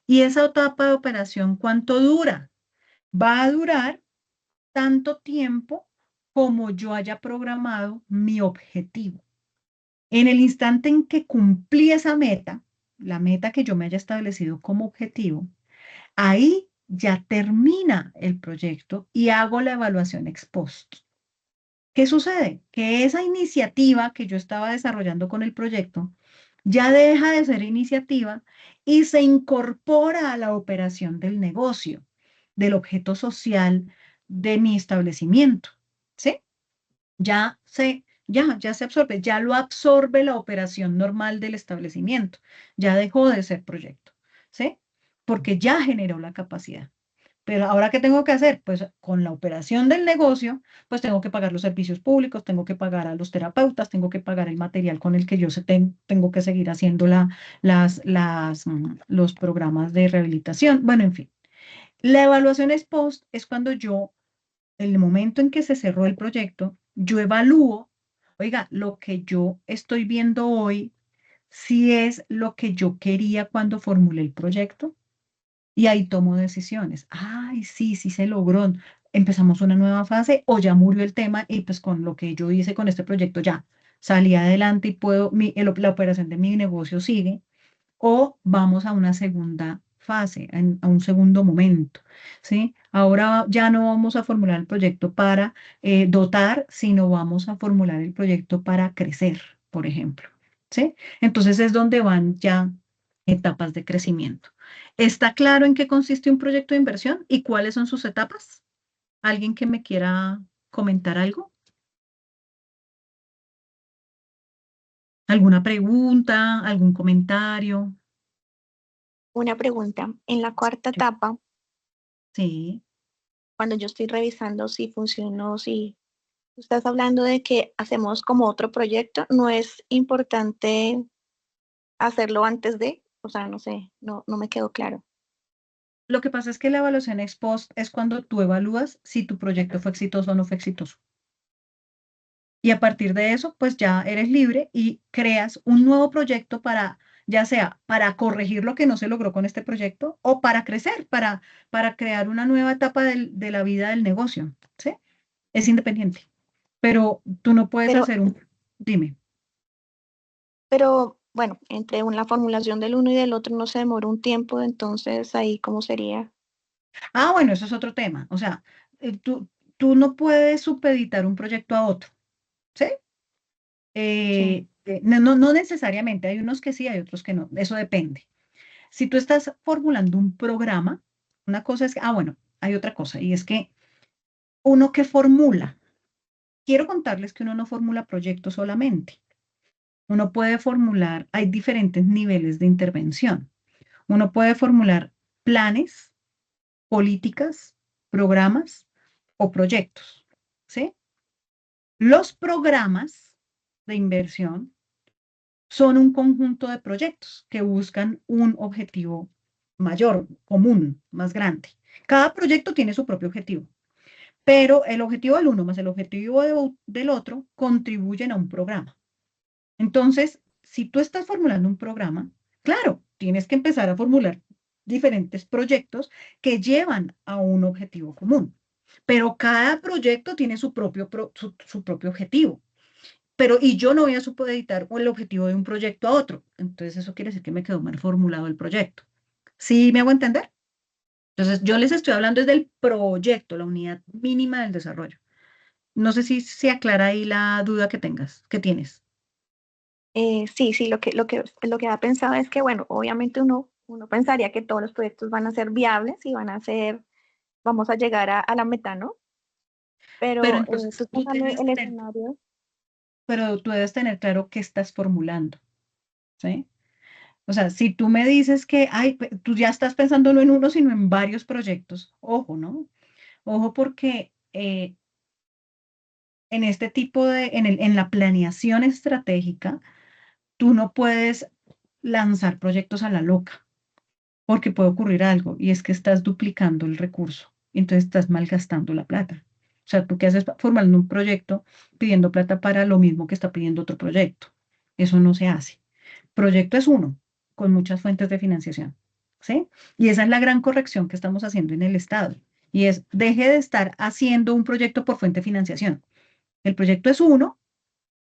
¿Y esa etapa de operación cuánto dura? Va a durar tanto tiempo como yo haya programado mi objetivo. En el instante en que cumplí esa meta, la meta que yo me haya establecido como objetivo, ahí ya termina el proyecto y hago la evaluación ex post. ¿Qué sucede? Que esa iniciativa que yo estaba desarrollando con el proyecto ya deja de ser iniciativa y se incorpora a la operación del negocio, del objeto social de mi establecimiento, ¿sí? Ya se absorbe, ya lo absorbe la operación normal del establecimiento, ya dejó de ser proyecto, ¿sí? Porque ya generó la capacidad. Pero ahora, ¿qué tengo que hacer? Pues con la operación del negocio, pues tengo que pagar los servicios públicos, tengo que pagar a los terapeutas, tengo que pagar el material con el que yo tengo que seguir haciendo los programas de rehabilitación. Bueno, en fin. La evaluación ex post es cuando yo, el momento en que se cerró el proyecto, yo evalúo, oiga, lo que yo estoy viendo hoy, si es lo que yo quería cuando formulé el proyecto. Y ahí tomo decisiones. Ay, sí, sí se logró. Empezamos una nueva fase o ya murió el tema y pues con lo que yo hice con este proyecto ya salí adelante y puedo, la operación de mi negocio sigue. O vamos a una segunda fase, a un segundo momento, ¿sí? Ahora ya no vamos a formular el proyecto para dotar, sino vamos a formular el proyecto para crecer, por ejemplo, ¿sí? Entonces es donde van ya etapas de crecimiento. ¿Está claro en qué consiste un proyecto de inversión y cuáles son sus etapas? ¿Alguien que me quiera comentar algo? ¿Alguna pregunta? ¿Algún comentario? Una pregunta. En la cuarta etapa, Sí. cuando yo estoy revisando si funcionó, si estás hablando de que hacemos como otro proyecto, ¿no es importante hacerlo antes de? O sea, no sé, no me quedó claro. Lo que pasa es que la evaluación ex post es cuando tú evalúas si tu proyecto fue exitoso o no fue exitoso. Y a partir de eso, pues ya eres libre y creas un nuevo proyecto para, ya sea para corregir lo que no se logró con este proyecto o para crecer, para crear una nueva etapa de la vida del negocio, ¿sí? Es independiente. Pero tú no puedes Pero, hacer dime. pero bueno, entre la formulación del uno y del otro no se demoró un tiempo, entonces ahí cómo sería. Ah, bueno, eso es otro tema. O sea, tú no puedes supeditar un proyecto a otro, ¿sí? Sí. No necesariamente, hay unos que sí, hay otros que no, eso depende. Si tú estás formulando un programa, una cosa es que, bueno, hay otra cosa, y es que uno que formula, quiero contarles que uno no formula proyectos solamente, uno puede formular, hay diferentes niveles de intervención, uno puede formular planes, políticas, programas o proyectos, ¿sí? Los programas de inversión son un conjunto de proyectos que buscan un objetivo mayor, común, más grande. Cada proyecto tiene su propio objetivo, pero el objetivo del uno más el objetivo del otro contribuyen a un programa. Entonces, si tú estás formulando un programa, claro, tienes que empezar a formular diferentes proyectos que llevan a un objetivo común, pero cada proyecto tiene su propio objetivo. Y yo no voy a supeditar el objetivo de un proyecto a otro. Entonces, eso quiere decir que me quedó mal formulado el proyecto. ¿Sí me hago entender? Entonces, yo les estoy hablando desde el proyecto, la unidad mínima del desarrollo. No sé si se aclara ahí la duda que tienes. Sí, lo que ha pensado es que, bueno, obviamente uno pensaría que todos los proyectos van a ser viables y vamos a llegar a la meta, ¿no? Pero Pero entonces estoy pensando en el escenario. pero tú debes tener claro qué estás formulando, ¿sí? O sea, si tú me dices que, ay, tú ya estás pensando no en uno, sino en varios proyectos, ojo, ¿no? Ojo porque en este tipo en la planeación estratégica, tú no puedes lanzar proyectos a la loca, porque puede ocurrir algo, y es que estás duplicando el recurso, entonces estás malgastando la plata. O sea, ¿tú qué haces formando un proyecto pidiendo plata para lo mismo que está pidiendo otro proyecto? Eso no se hace. Proyecto es uno, con muchas fuentes de financiación, ¿sí? Y esa es la gran corrección que estamos haciendo en el Estado, y es, deje de estar haciendo un proyecto por fuente de financiación. El proyecto es uno,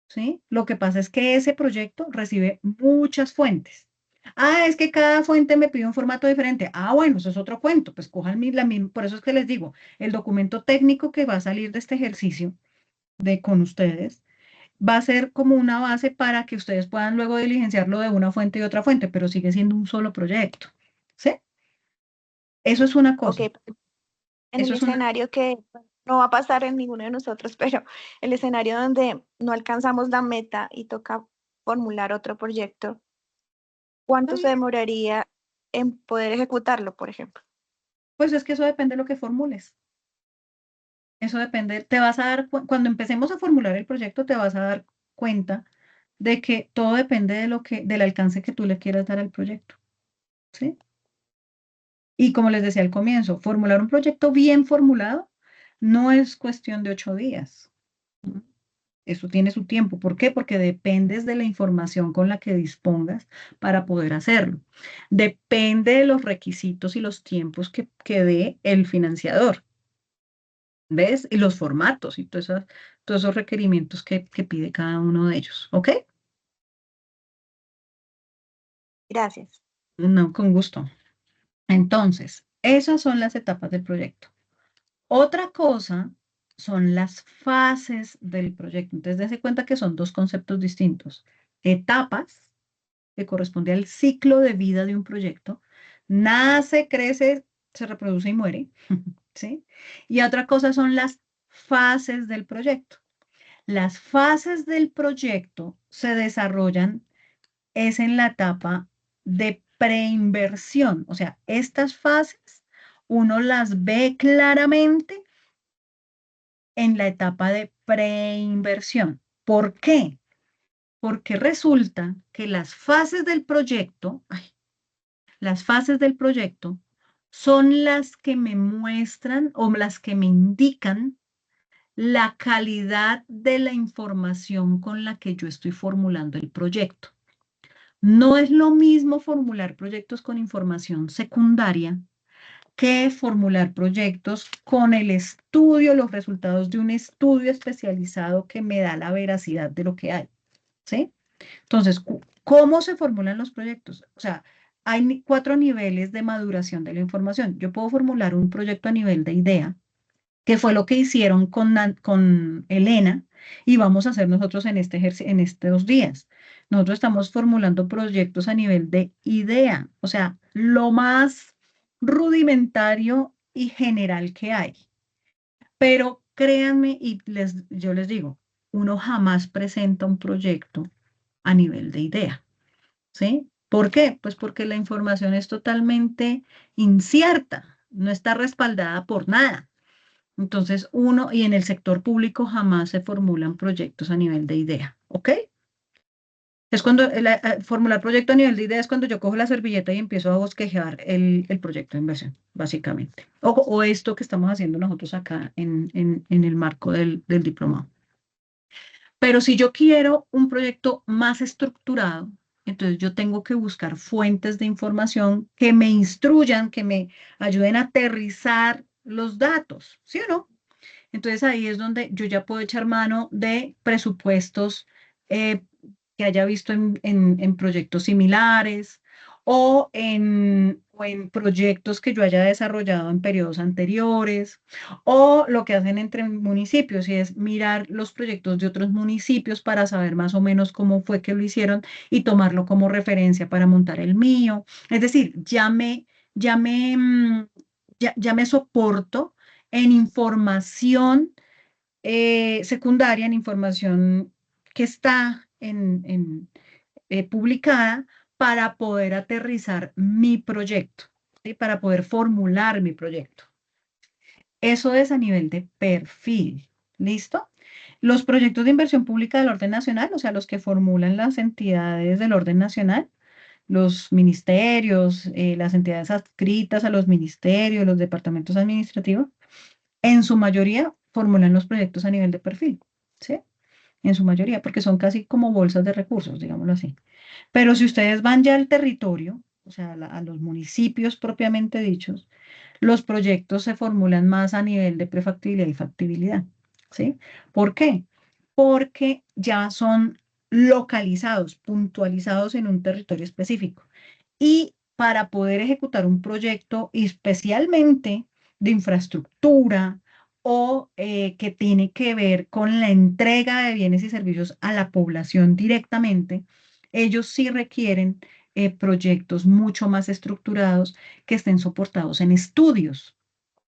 ¿sí? Lo que pasa es que ese proyecto recibe muchas fuentes. Ah, es que cada fuente me pide un formato diferente. Ah, bueno, eso es otro cuento. Pues cojan la misma, por eso es que les digo, el documento técnico que va a salir de este ejercicio con ustedes va a ser como una base para que ustedes puedan luego diligenciarlo de una fuente y otra fuente, pero sigue siendo un solo proyecto, ¿sí? Eso es una cosa. Ok, en el Eso es una. escenario que no va a pasar en ninguno de nosotros, pero el escenario donde no alcanzamos la meta y toca formular otro proyecto, ¿cuánto se demoraría en poder ejecutarlo, por ejemplo? Pues es que eso depende de lo que formules. Eso depende, te vas a dar, cuando empecemos a formular el proyecto, te vas a dar cuenta de que todo depende del alcance que tú le quieras dar al proyecto, ¿sí? Y como les decía al comienzo, formular un proyecto bien formulado no es cuestión de 8 días. Eso tiene su tiempo. ¿Por qué? Porque dependes de la información con la que dispongas para poder hacerlo. Depende de los requisitos y los tiempos que dé el financiador. ¿Ves? Y los formatos y todos esos requerimientos que pide cada uno de ellos. ¿Ok? Gracias. No, con gusto. Entonces, esas son las etapas del proyecto. Otra cosa son las fases del proyecto. Entonces, dése cuenta que son dos conceptos distintos. Etapas, que corresponde al ciclo de vida de un proyecto. Nace, crece, se reproduce y muere. ¿Sí? Y otra cosa son las fases del proyecto. Las fases del proyecto se desarrollan es en la etapa de preinversión. O sea, estas fases uno las ve claramente en la etapa de preinversión. ¿Por qué? Porque resulta que las fases del proyecto son las que me muestran o las que me indican la calidad de la información con la que yo estoy formulando el proyecto. No es lo mismo formular proyectos con información secundaria que formular proyectos con el estudio, los resultados de un estudio especializado que me da la veracidad de lo que hay, ¿sí? Entonces, ¿cómo se formulan los proyectos? O sea, hay 4 niveles de maduración de la información. Yo puedo formular un proyecto a nivel de idea, que fue lo que hicieron con Elena, y vamos a hacer nosotros en estos días. Nosotros estamos formulando proyectos a nivel de idea, o sea, lo más rudimentario y general que hay. Pero créanme, y yo les digo, uno jamás presenta un proyecto a nivel de idea, ¿sí? ¿Por qué? Pues porque la información es totalmente incierta, no está respaldada por nada. Entonces, y en el sector público jamás se formulan proyectos a nivel de idea, ¿ok? Es cuando formular proyecto a nivel de idea es cuando yo cojo la servilleta y empiezo a bosquejar el proyecto de inversión, básicamente. O esto que estamos haciendo nosotros acá en el marco del diplomado. Pero si yo quiero un proyecto más estructurado, entonces yo tengo que buscar fuentes de información que me instruyan, que me ayuden a aterrizar los datos, ¿sí o no? Entonces ahí es donde yo ya puedo echar mano de presupuestos que haya visto en proyectos similares o o en proyectos que yo haya desarrollado en periodos anteriores, o lo que hacen entre municipios, y es mirar los proyectos de otros municipios para saber más o menos cómo fue que lo hicieron y tomarlo como referencia para montar el mío. Es decir, ya me, ya me soporto en información secundaria, en información que está publicada para poder aterrizar mi proyecto, ¿sí? Para poder formular mi proyecto. Eso es a nivel de perfil. ¿Listo? Los proyectos de inversión pública del orden nacional, o sea, los que formulan las entidades del orden nacional, los ministerios, las entidades adscritas a los ministerios, los departamentos administrativos, en su mayoría formulan los proyectos a nivel de perfil, ¿sí? En su mayoría, porque son casi como bolsas de recursos, digámoslo así. Pero si ustedes van ya al territorio, o sea, a los municipios propiamente dichos, los proyectos se formulan más a nivel de prefactibilidad y factibilidad, ¿sí? ¿Por qué? Porque ya son localizados, puntualizados en un territorio específico. Y para poder ejecutar un proyecto, especialmente de infraestructura o que tiene que ver con la entrega de bienes y servicios a la población directamente, ellos sí requieren proyectos mucho más estructurados que estén soportados en estudios.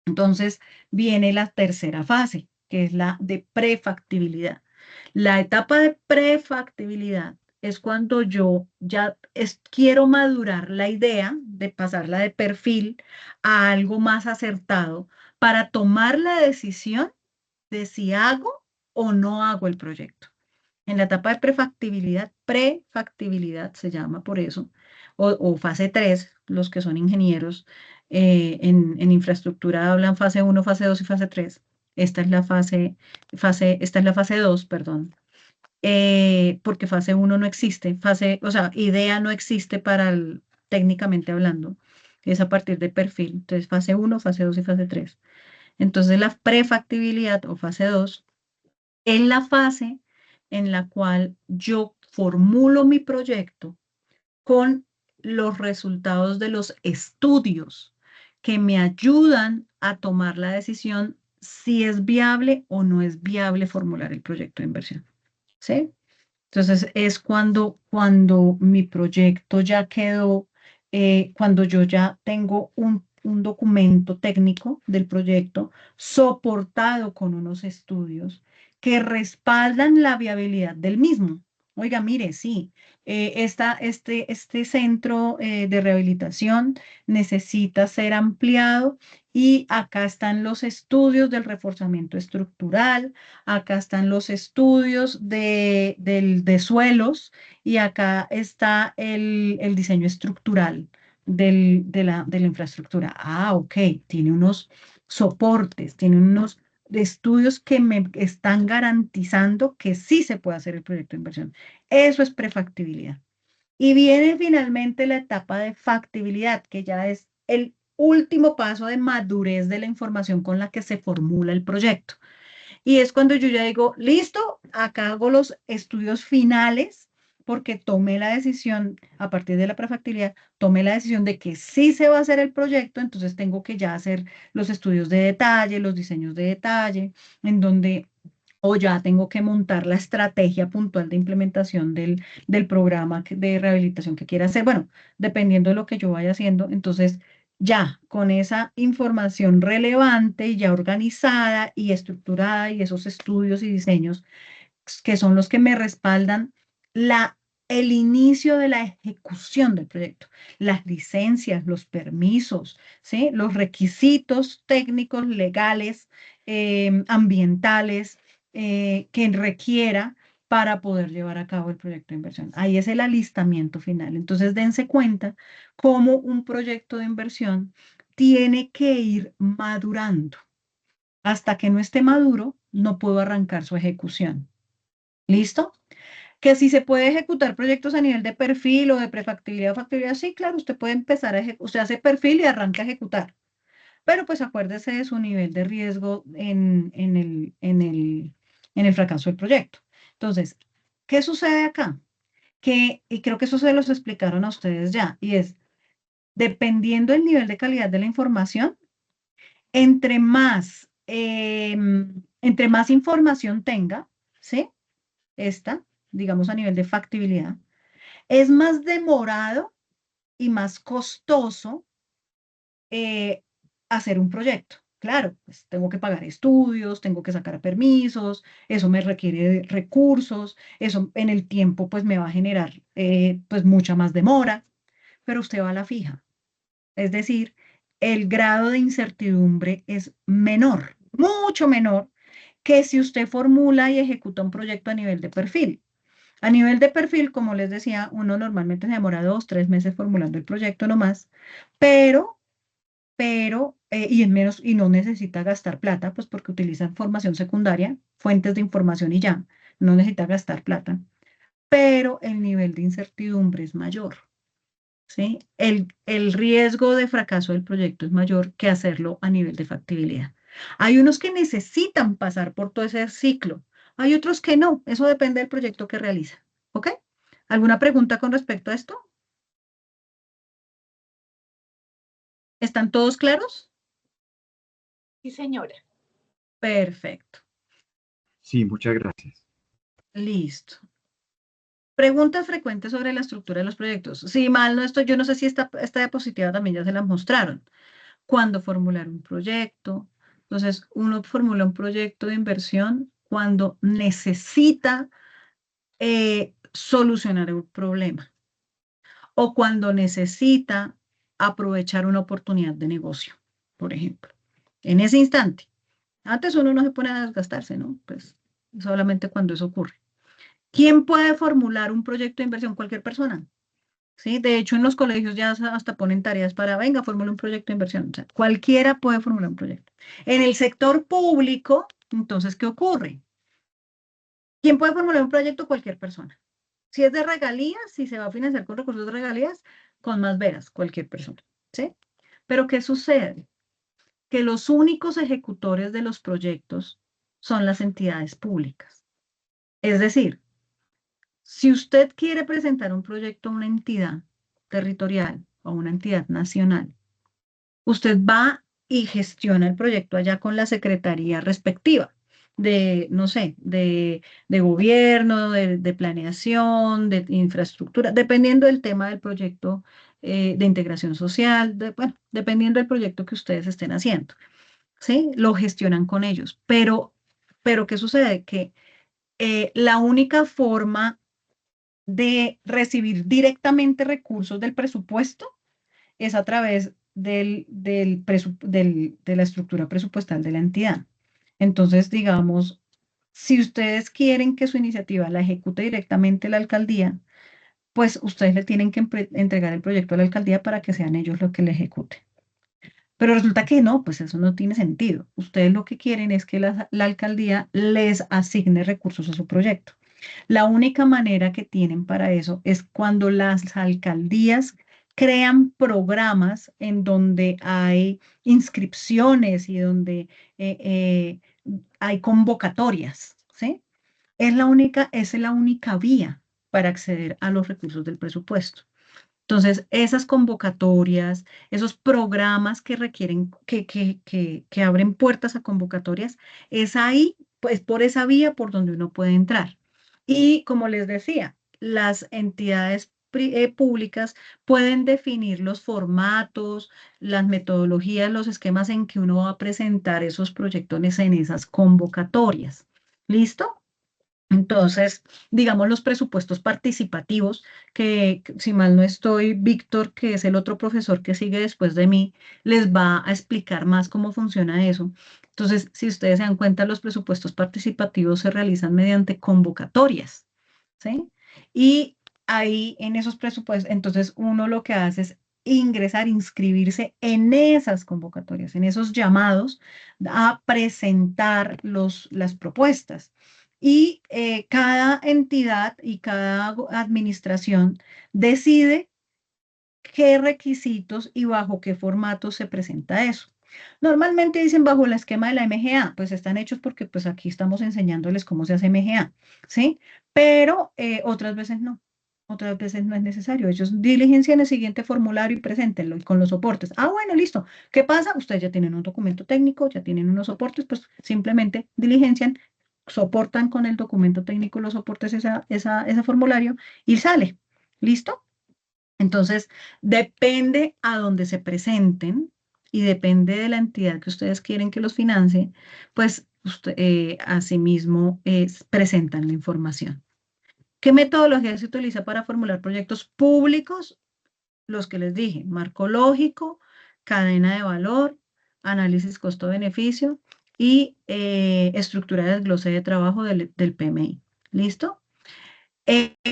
Entonces viene la tercera fase, que es la de prefactibilidad. La etapa de prefactibilidad es cuando yo ya quiero madurar la idea de pasarla de perfil a algo más acertado para tomar la decisión de si hago o no hago el proyecto. En la etapa de prefactibilidad se llama por eso, o fase 3, los que son ingenieros en infraestructura hablan fase 1, fase 2 y fase 3. Esta es la esta es la fase 2, perdón, porque fase 1 no existe, o sea, idea no existe técnicamente hablando, es a partir de perfil. Entonces, fase 1, fase 2 y fase 3. Entonces, la prefactibilidad o fase 2 es la fase en la cual yo formulo mi proyecto con los resultados de los estudios que me ayudan a tomar la decisión si es viable o no es viable formular el proyecto de inversión. ¿Sí? Entonces es cuando mi proyecto ya quedó, cuando yo ya tengo un documento técnico del proyecto soportado con unos estudios que respaldan la viabilidad del mismo. Oiga, mire, sí, este centro de rehabilitación necesita ser ampliado y acá están los estudios del reforzamiento estructural, acá están los estudios de suelos y acá está el diseño estructural de la infraestructura. Ah, ok, tiene unos soportes, tiene unos estudios que me están garantizando que sí se puede hacer el proyecto de inversión. Eso es prefactibilidad. Y viene finalmente la etapa de factibilidad, que ya es el último paso de madurez de la información con la que se formula el proyecto. Y es cuando yo ya digo, listo, acá hago los estudios finales, porque tomé la decisión, a partir de la prefactibilidad, tomé la decisión de que sí se va a hacer el proyecto, entonces tengo que ya hacer los estudios de detalle, los diseños de detalle, en donde o ya tengo que montar la estrategia puntual de implementación del programa de rehabilitación que quiera hacer. Bueno, dependiendo de lo que yo vaya haciendo, entonces ya con esa información relevante y ya organizada y estructurada y esos estudios y diseños que son los que me respaldan el inicio de la ejecución del proyecto, las licencias, los permisos, ¿sí? Los requisitos técnicos, legales, ambientales que requiera para poder llevar a cabo el proyecto de inversión. Ahí es el alistamiento final. Entonces, dense cuenta cómo un proyecto de inversión tiene que ir madurando. Hasta que no esté maduro, no puedo arrancar su ejecución. ¿Listo? Que si se puede ejecutar proyectos a nivel de perfil o de prefactibilidad o factibilidad, sí, claro, usted puede empezar a ejecutar, usted hace perfil y arranca a ejecutar. Pero pues acuérdese de su nivel de riesgo en el fracaso del proyecto. Entonces, ¿qué sucede acá? Y creo que eso se los explicaron a ustedes ya, y es, dependiendo del nivel de calidad de la información, entre más, entre más información tenga, ¿sí? Esta, digamos a nivel de factibilidad, es más demorado y más costoso hacer un proyecto. Claro, pues tengo que pagar estudios, tengo que sacar permisos, eso me requiere recursos, eso en el tiempo pues me va a generar pues mucha más demora, pero usted va a la fija. Es decir, el grado de incertidumbre es menor, mucho menor que si usted formula y ejecuta un proyecto a nivel de perfil. A nivel de perfil, como les decía, uno normalmente se demora 2, 3 meses formulando el proyecto nomás, pero, y en menos, y no necesita gastar plata, pues porque utiliza información secundaria, fuentes de información y ya, no necesita gastar plata, pero el nivel de incertidumbre es mayor. ¿Sí? El riesgo de fracaso del proyecto es mayor que hacerlo a nivel de factibilidad. Hay unos que necesitan pasar por todo ese ciclo, hay otros que no, eso depende del proyecto que realiza. ¿Ok? ¿Alguna pregunta con respecto a esto? ¿Están todos claros? Sí, señora. Perfecto, Sí, muchas gracias. listo. Preguntas frecuentes sobre la estructura de los proyectos. Si mal no estoy, yo no sé si esta diapositiva también ya se la mostraron. Cuándo formular un proyecto. Entonces, uno formula un proyecto de inversión cuando necesita solucionar un problema o cuando necesita aprovechar una oportunidad de negocio, por ejemplo. En ese instante. Antes uno no se pone a desgastarse, ¿no? Pues solamente cuando eso ocurre. ¿Quién puede formular un proyecto de inversión? Cualquier persona. ¿Sí? De hecho, en los colegios ya hasta ponen tareas para, venga, formula un proyecto de inversión. O sea, cualquiera puede formular un proyecto. En el sector público, entonces, ¿qué ocurre? ¿Quién puede formular un proyecto? Cualquier persona. Si es de regalías, si se va a financiar con recursos de regalías, con más veras, cualquier persona. ¿Sí? Pero ¿qué sucede? Que los únicos ejecutores de los proyectos son las entidades públicas. Es decir, si usted quiere presentar un proyecto a una entidad territorial o a una entidad nacional, usted va y gestiona el proyecto allá con la secretaría respectiva de, no sé, de gobierno, de planeación, de infraestructura, dependiendo del tema del proyecto de integración social, bueno, dependiendo del proyecto que ustedes estén haciendo, ¿sí? Lo gestionan con ellos. Pero ¿qué sucede? Que la única forma de recibir directamente recursos del presupuesto es a través de la estructura presupuestal de la entidad. Entonces, digamos, si ustedes quieren que su iniciativa la ejecute directamente la alcaldía, pues ustedes le tienen que entregar el proyecto a la alcaldía para que sean ellos los que le ejecuten. Pero resulta que no, pues eso no tiene sentido. Ustedes lo que quieren es que la alcaldía les asigne recursos a su proyecto. La única manera que tienen para eso es cuando las alcaldías crean programas en donde hay inscripciones y donde hay convocatorias, ¿sí? Esa es la única vía para acceder a los recursos del presupuesto. Entonces, esas convocatorias, esos programas que requieren, que abren puertas a convocatorias, es ahí, pues por esa vía por donde uno puede entrar. Y como les decía, las entidades públicas pueden definir los formatos, las metodologías, los esquemas en que uno va a presentar esos proyectos en esas convocatorias. ¿Listo? Entonces, digamos los presupuestos participativos, que si mal no estoy, Víctor, que es el otro profesor que sigue después de mí, les va a explicar más cómo funciona eso. Entonces, si ustedes se dan cuenta, los presupuestos participativos se realizan mediante convocatorias, ¿sí? Y ahí en esos presupuestos, entonces uno lo que hace es ingresar, inscribirse en esas convocatorias, en esos llamados a presentar las propuestas. Y cada entidad y cada administración decide qué requisitos y bajo qué formato se presenta eso. Normalmente dicen bajo el esquema de la MGA, pues están hechos porque pues aquí estamos enseñándoles cómo se hace MGA, ¿sí? Pero otras veces no. otras veces no es necesario. Ellos diligencian el siguiente formulario y preséntenlo y con los soportes. Ah, bueno, listo. ¿Qué pasa? Ustedes ya tienen un documento técnico, ya tienen unos soportes, pues simplemente diligencian, soportan con el documento técnico los soportes ese formulario y sale. ¿Listo? Entonces, depende a dónde se presenten y depende de la entidad que ustedes quieren que los financie, pues asimismo presentan la información. ¿Qué metodología se utiliza para formular proyectos públicos? Los que les dije, marco lógico, cadena de valor, análisis costo-beneficio y estructura de desglose de trabajo del PMI. ¿Listo?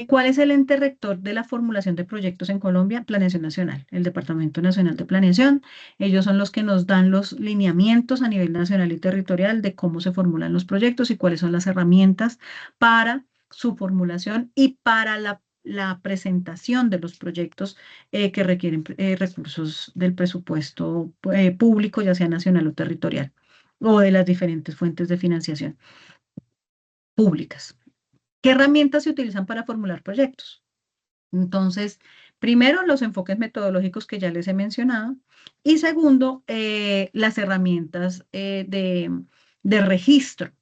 ¿Cuál es el ente rector de la formulación de proyectos en Colombia? Planeación Nacional, el Departamento Nacional de Planeación. Ellos son los que nos dan los lineamientos a nivel nacional y territorial de cómo se formulan los proyectos y cuáles son las herramientas para su formulación y para la presentación de los proyectos que requieren recursos del presupuesto público, ya sea nacional o territorial, o de las diferentes fuentes de financiación públicas. ¿Qué herramientas se utilizan para formular proyectos? Entonces, primero, los enfoques metodológicos que ya les he mencionado. Y segundo, las herramientas de registro.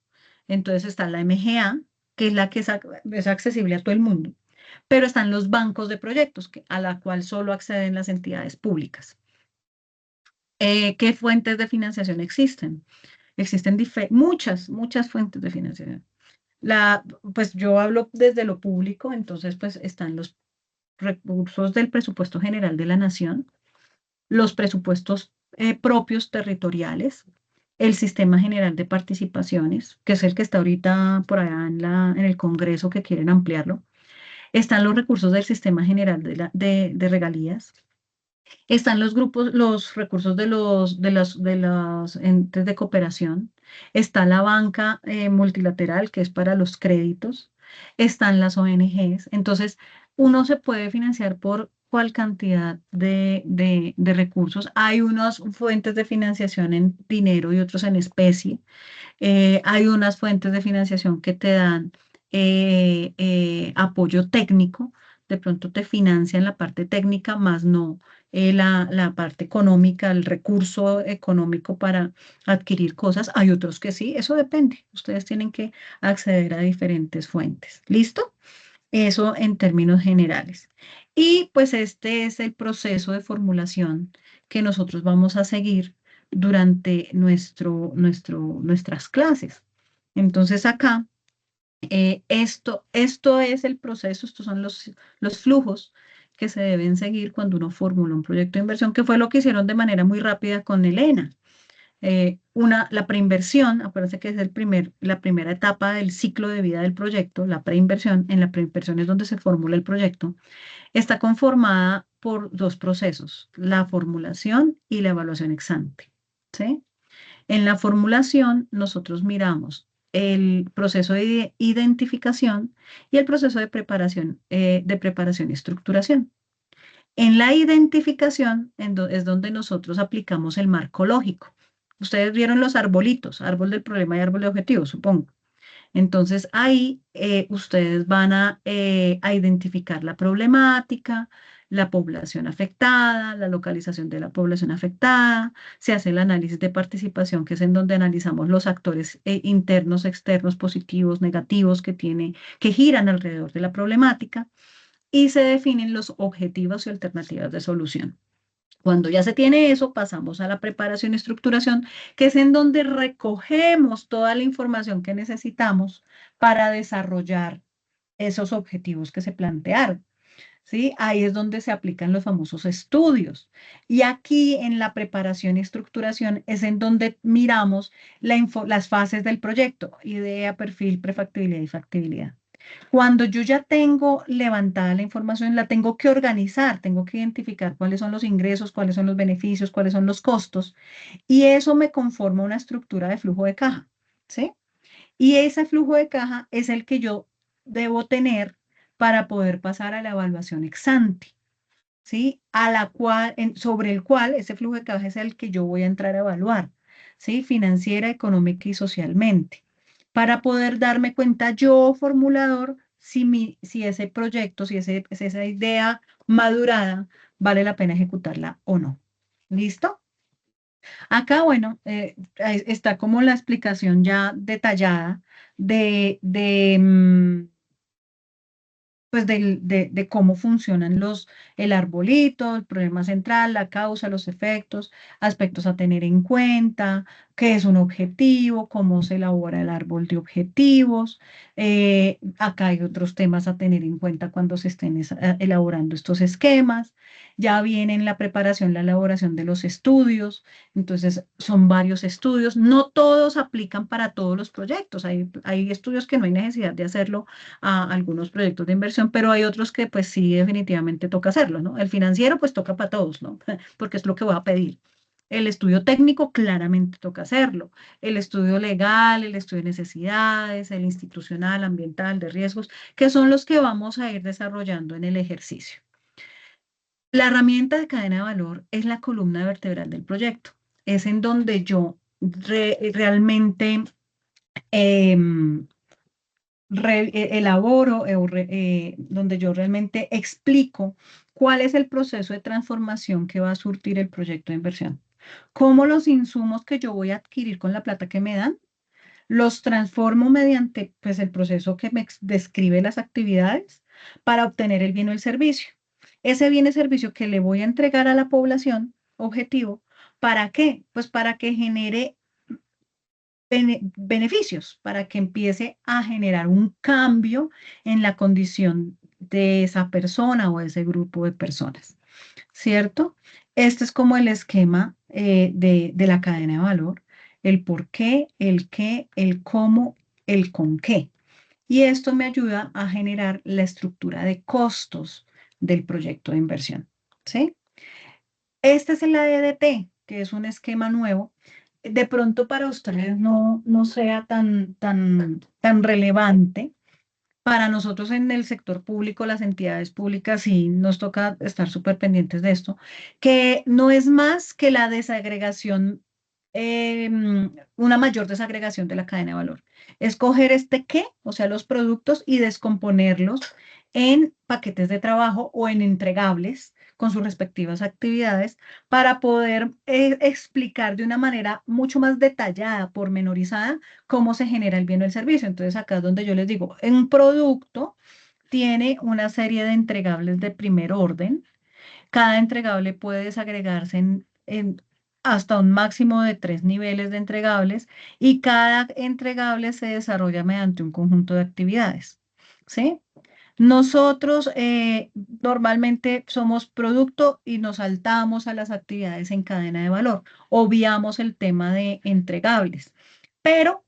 Entonces está la MGA, que es la que es accesible a todo el mundo. Pero están los bancos de proyectos, a la cual solo acceden las entidades públicas. ¿Qué fuentes de financiación existen? Existen muchas fuentes de financiación. Pues yo hablo desde lo público, entonces pues están los recursos del presupuesto general de la nación, los presupuestos propios territoriales, el sistema general de participaciones, que es el que está ahorita por allá en el Congreso que quieren ampliarlo. Están los recursos del sistema general de regalías. Están los recursos de los entes de cooperación. Está la banca multilateral, que es para los créditos. Están las ONGs. Entonces, uno se puede financiar por cuál cantidad de recursos. Hay unas fuentes de financiación en dinero y otros en especie. Hay unas fuentes de financiación que te dan apoyo técnico. De pronto te financian la parte técnica, más no la parte económica, el recurso económico para adquirir cosas. Hay otros que sí, eso depende. Ustedes tienen que acceder a diferentes fuentes. ¿Listo? Eso en términos generales. Y pues este es el proceso de formulación que nosotros vamos a seguir durante nuestras clases. Entonces acá, esto es el proceso, estos son los flujos que se deben seguir cuando uno formula un proyecto de inversión, que fue lo que hicieron de manera muy rápida con Elena. La preinversión, acuérdense que es la primera etapa del ciclo de vida del proyecto, la preinversión. En la preinversión es donde se formula el proyecto. Está conformada por dos procesos, la formulación y la evaluación ex ante, ¿sí? En la formulación nosotros miramos el proceso de identificación y el proceso de preparación y estructuración. En la identificación es donde nosotros aplicamos el marco lógico. Ustedes vieron los arbolitos, árbol del problema y árbol de objetivos, supongo. Entonces ahí ustedes van a identificar la problemática, la población afectada, la localización de la población afectada, se hace el análisis de participación, que es en donde analizamos los actores internos, externos, positivos, negativos que giran alrededor de la problemática, y se definen los objetivos y alternativas de solución. Cuando ya se tiene eso, pasamos a la preparación y estructuración, que es en donde recogemos toda la información que necesitamos para desarrollar esos objetivos que se plantearon. ¿Sí? Ahí es donde se aplican los famosos estudios. Y aquí en la preparación y estructuración es en donde miramos las fases del proyecto: idea, perfil, prefactibilidad y factibilidad. Cuando yo ya tengo levantada la información, la tengo que organizar, tengo que identificar cuáles son los ingresos, cuáles son los beneficios, cuáles son los costos, y eso me conforma una estructura de flujo de caja, ¿sí? Y ese flujo de caja es el que yo debo tener para poder pasar a la evaluación ex ante, ¿sí? Sobre el cual ese flujo de caja es el que yo voy a entrar a evaluar, ¿sí? Financiera, económica y socialmente, para poder darme cuenta yo, formulador, si ese proyecto, si esa idea madurada, vale la pena ejecutarla o no. ¿Listo? Acá, bueno, ahí está como la explicación ya detallada de pues de cómo funcionan el arbolito, el problema central, la causa, los efectos, aspectos a tener en cuenta, qué es un objetivo, cómo se elabora el árbol de objetivos. Acá hay otros temas a tener en cuenta cuando se estén elaborando estos esquemas. Ya viene en la preparación, la elaboración de los estudios. Entonces, son varios estudios. No todos aplican para todos los proyectos. Hay estudios que no hay necesidad de hacerlo a algunos proyectos de inversión, pero hay otros que pues sí definitivamente toca hacerlo, ¿no? El financiero pues toca para todos, ¿no? Porque es lo que voy a pedir. El estudio técnico claramente toca hacerlo. El estudio legal, el estudio de necesidades, el institucional, ambiental, de riesgos, que son los que vamos a ir desarrollando en el ejercicio. La herramienta de cadena de valor es la columna vertebral del proyecto. Es en donde yo realmente elaboro, donde yo realmente explico cuál es el proceso de transformación que va a surtir el proyecto de inversión. Cómo los insumos que yo voy a adquirir con la plata que me dan, los transformo mediante pues, el proceso que me describe las actividades para obtener el bien o el servicio. Ese bien o servicio que le voy a entregar a la población objetivo, ¿para qué? Pues para que genere beneficios, para que empiece a generar un cambio en la condición de esa persona o ese grupo de personas, ¿cierto? Este es como el esquema de la cadena de valor, el por qué, el cómo, el con qué. Y esto me ayuda a generar la estructura de costos del proyecto de inversión, ¿sí? Este es el ADT, que es un esquema nuevo. De pronto para ustedes no sea tan relevante. Para nosotros en el sector público, las entidades públicas, sí nos toca estar súper pendientes de esto, que no es más que la desagregación, una mayor desagregación de la cadena de valor. Escoger este qué, o sea, los productos y descomponerlos en paquetes de trabajo o en entregables con sus respectivas actividades para poder explicar de una manera mucho más detallada, pormenorizada, cómo se genera el bien o el servicio. Entonces, acá es donde yo les digo, un producto tiene una serie de entregables de primer orden. Cada entregable puede desagregarse en hasta un máximo de 3 niveles de entregables y cada entregable se desarrolla mediante un conjunto de actividades. ¿Sí? Nosotros normalmente somos producto y nos saltamos a las actividades en cadena de valor, obviamos el tema de entregables, pero,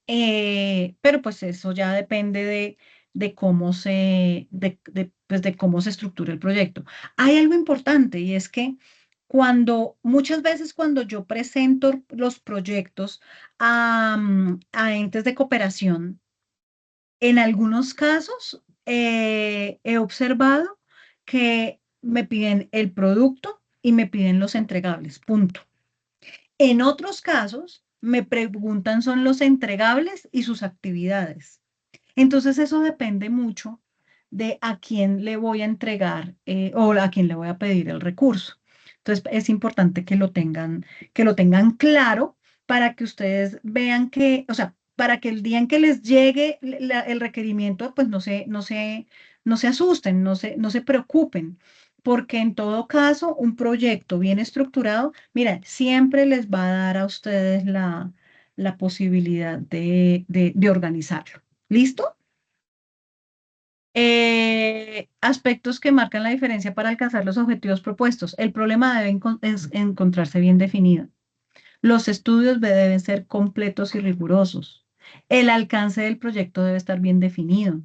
pero pues eso ya depende de cómo pues de cómo se estructura el proyecto. Hay algo importante y es que muchas veces cuando yo presento los proyectos a entes de cooperación, en algunos casos he observado que me piden el producto y me piden los entregables, punto. En otros casos me preguntan son los entregables y sus actividades. Entonces eso depende mucho de a quién le voy a entregar o a quién le voy a pedir el recurso. Entonces es importante que lo tengan claro para que ustedes vean que, o sea, para que el día en que les llegue el requerimiento, pues no se asusten, no se preocupen, porque en todo caso, un proyecto bien estructurado, mira, siempre les va a dar a ustedes la posibilidad de organizarlo. ¿Listo? Aspectos que marcan la diferencia para alcanzar los objetivos propuestos. El problema debe es encontrarse bien definido. Los estudios deben ser completos y rigurosos. El alcance del proyecto debe estar bien definido.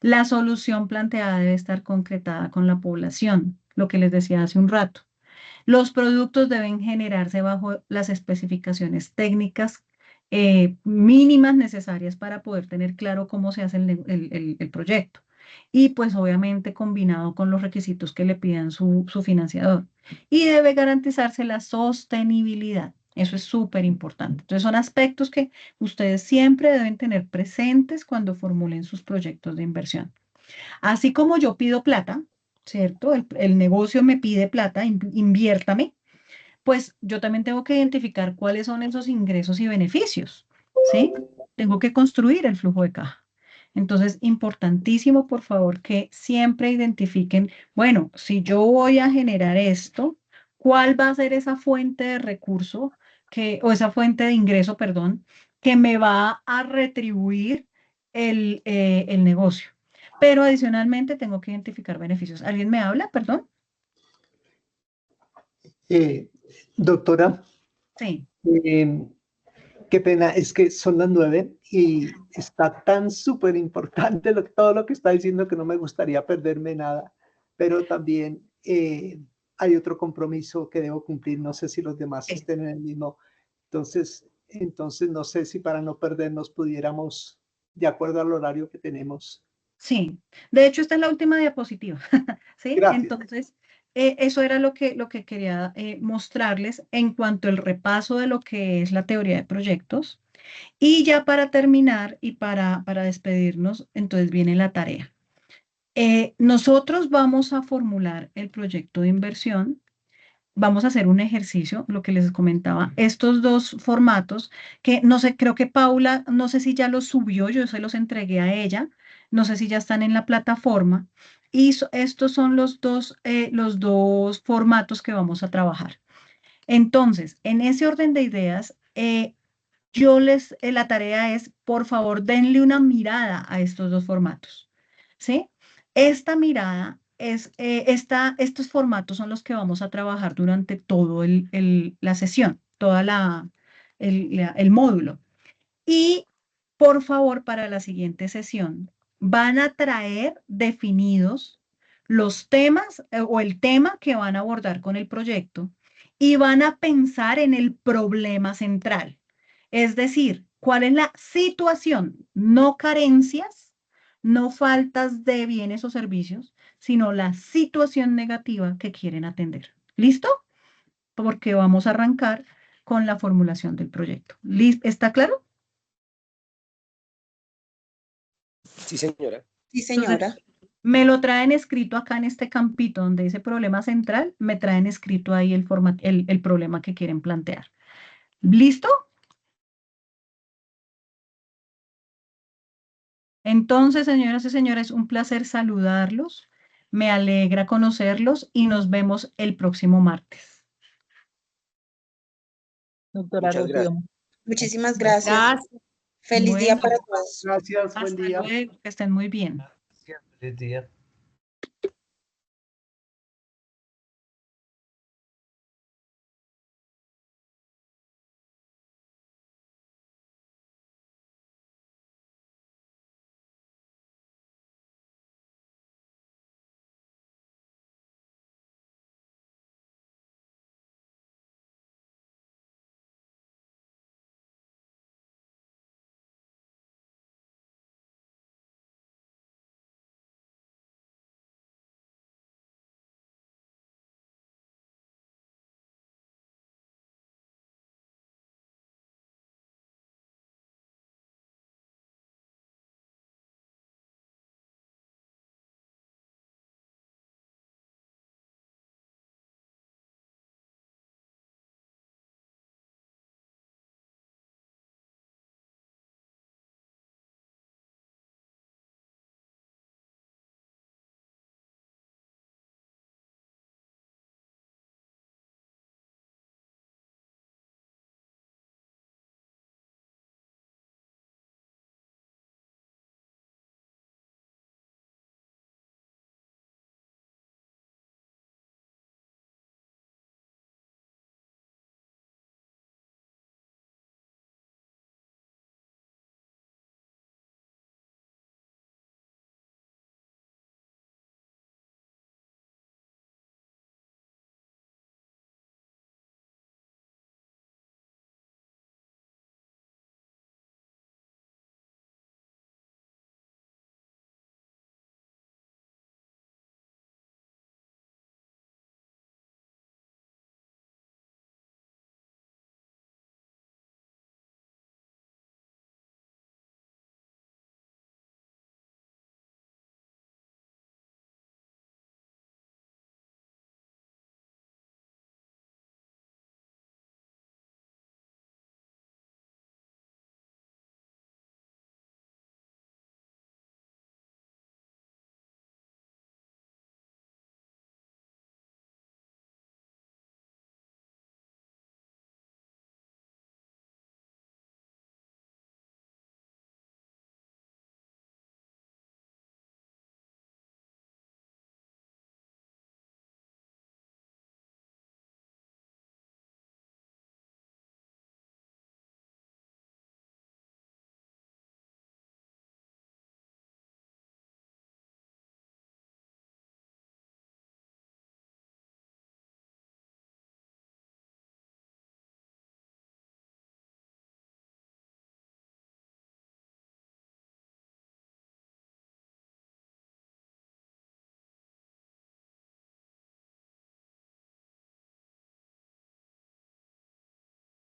La solución planteada debe estar concretada con la población, lo que les decía hace un rato. Los productos deben generarse bajo las especificaciones técnicas mínimas necesarias para poder tener claro cómo se hace el proyecto. Y pues obviamente combinado con los requisitos que le pidan su financiador. Y debe garantizarse la sostenibilidad. Eso es súper importante. Entonces son aspectos que ustedes siempre deben tener presentes cuando formulen sus proyectos de inversión. Así como yo pido plata, ¿cierto? El negocio me pide plata, inviértame, pues yo también tengo que identificar cuáles son esos ingresos y beneficios, ¿sí? Tengo que construir el flujo de caja. Entonces, importantísimo, por favor, que siempre identifiquen, bueno, si yo voy a generar esto, ¿cuál va a ser esa fuente de recurso o esa fuente de ingreso, perdón, que me va a retribuir el negocio? Pero adicionalmente tengo que identificar beneficios. ¿Alguien me habla? Perdón. Doctora, Sí. qué pena, es que son las 9 y está tan súper importante todo lo que está diciendo que no me gustaría perderme nada, pero también hay otro compromiso que debo cumplir, no sé si los demás estén en el mismo, entonces no sé si para no perdernos pudiéramos, de acuerdo al horario que tenemos. Sí, de hecho esta es la última diapositiva, ¿sí? Gracias. Entonces, eso era lo que quería mostrarles en cuanto al repaso de lo que es la teoría de proyectos. Y ya para terminar y para despedirnos, entonces viene la tarea. Nosotros vamos a formular el proyecto de inversión. Vamos a hacer un ejercicio, lo que les comentaba, estos dos formatos que no sé, creo que Paula, no sé si ya los subió, yo se los entregué a ella, no sé si ya están en la plataforma, y estos son los dos formatos que vamos a trabajar. Entonces, en ese orden de ideas, la tarea es, por favor, denle una mirada a estos dos formatos, ¿sí? Esta mirada estos formatos son los que vamos a trabajar durante todo la sesión, el módulo. Y, por favor, para la siguiente sesión, van a traer definidos los temas o el tema que van a abordar con el proyecto y van a pensar en el problema central. Es decir, ¿cuál es la situación? No carencias, no faltas de bienes o servicios, sino la situación negativa que quieren atender. ¿Listo? Porque vamos a arrancar con la formulación del proyecto. ¿Está claro? Sí, señora. Sí, Entonces, señora. me lo traen escrito acá en este campito donde dice problema central, me traen escrito ahí el problema que quieren plantear. ¿Listo? Entonces, señoras y señores, un placer saludarlos. Me alegra conocerlos y nos vemos el próximo martes. Doctora Muchas Rocío. gracias. Muchísimas gracias. Gracias. Feliz día Bueno, para todos. Gracias, buen hasta día. luego, que estén muy bien. Feliz día.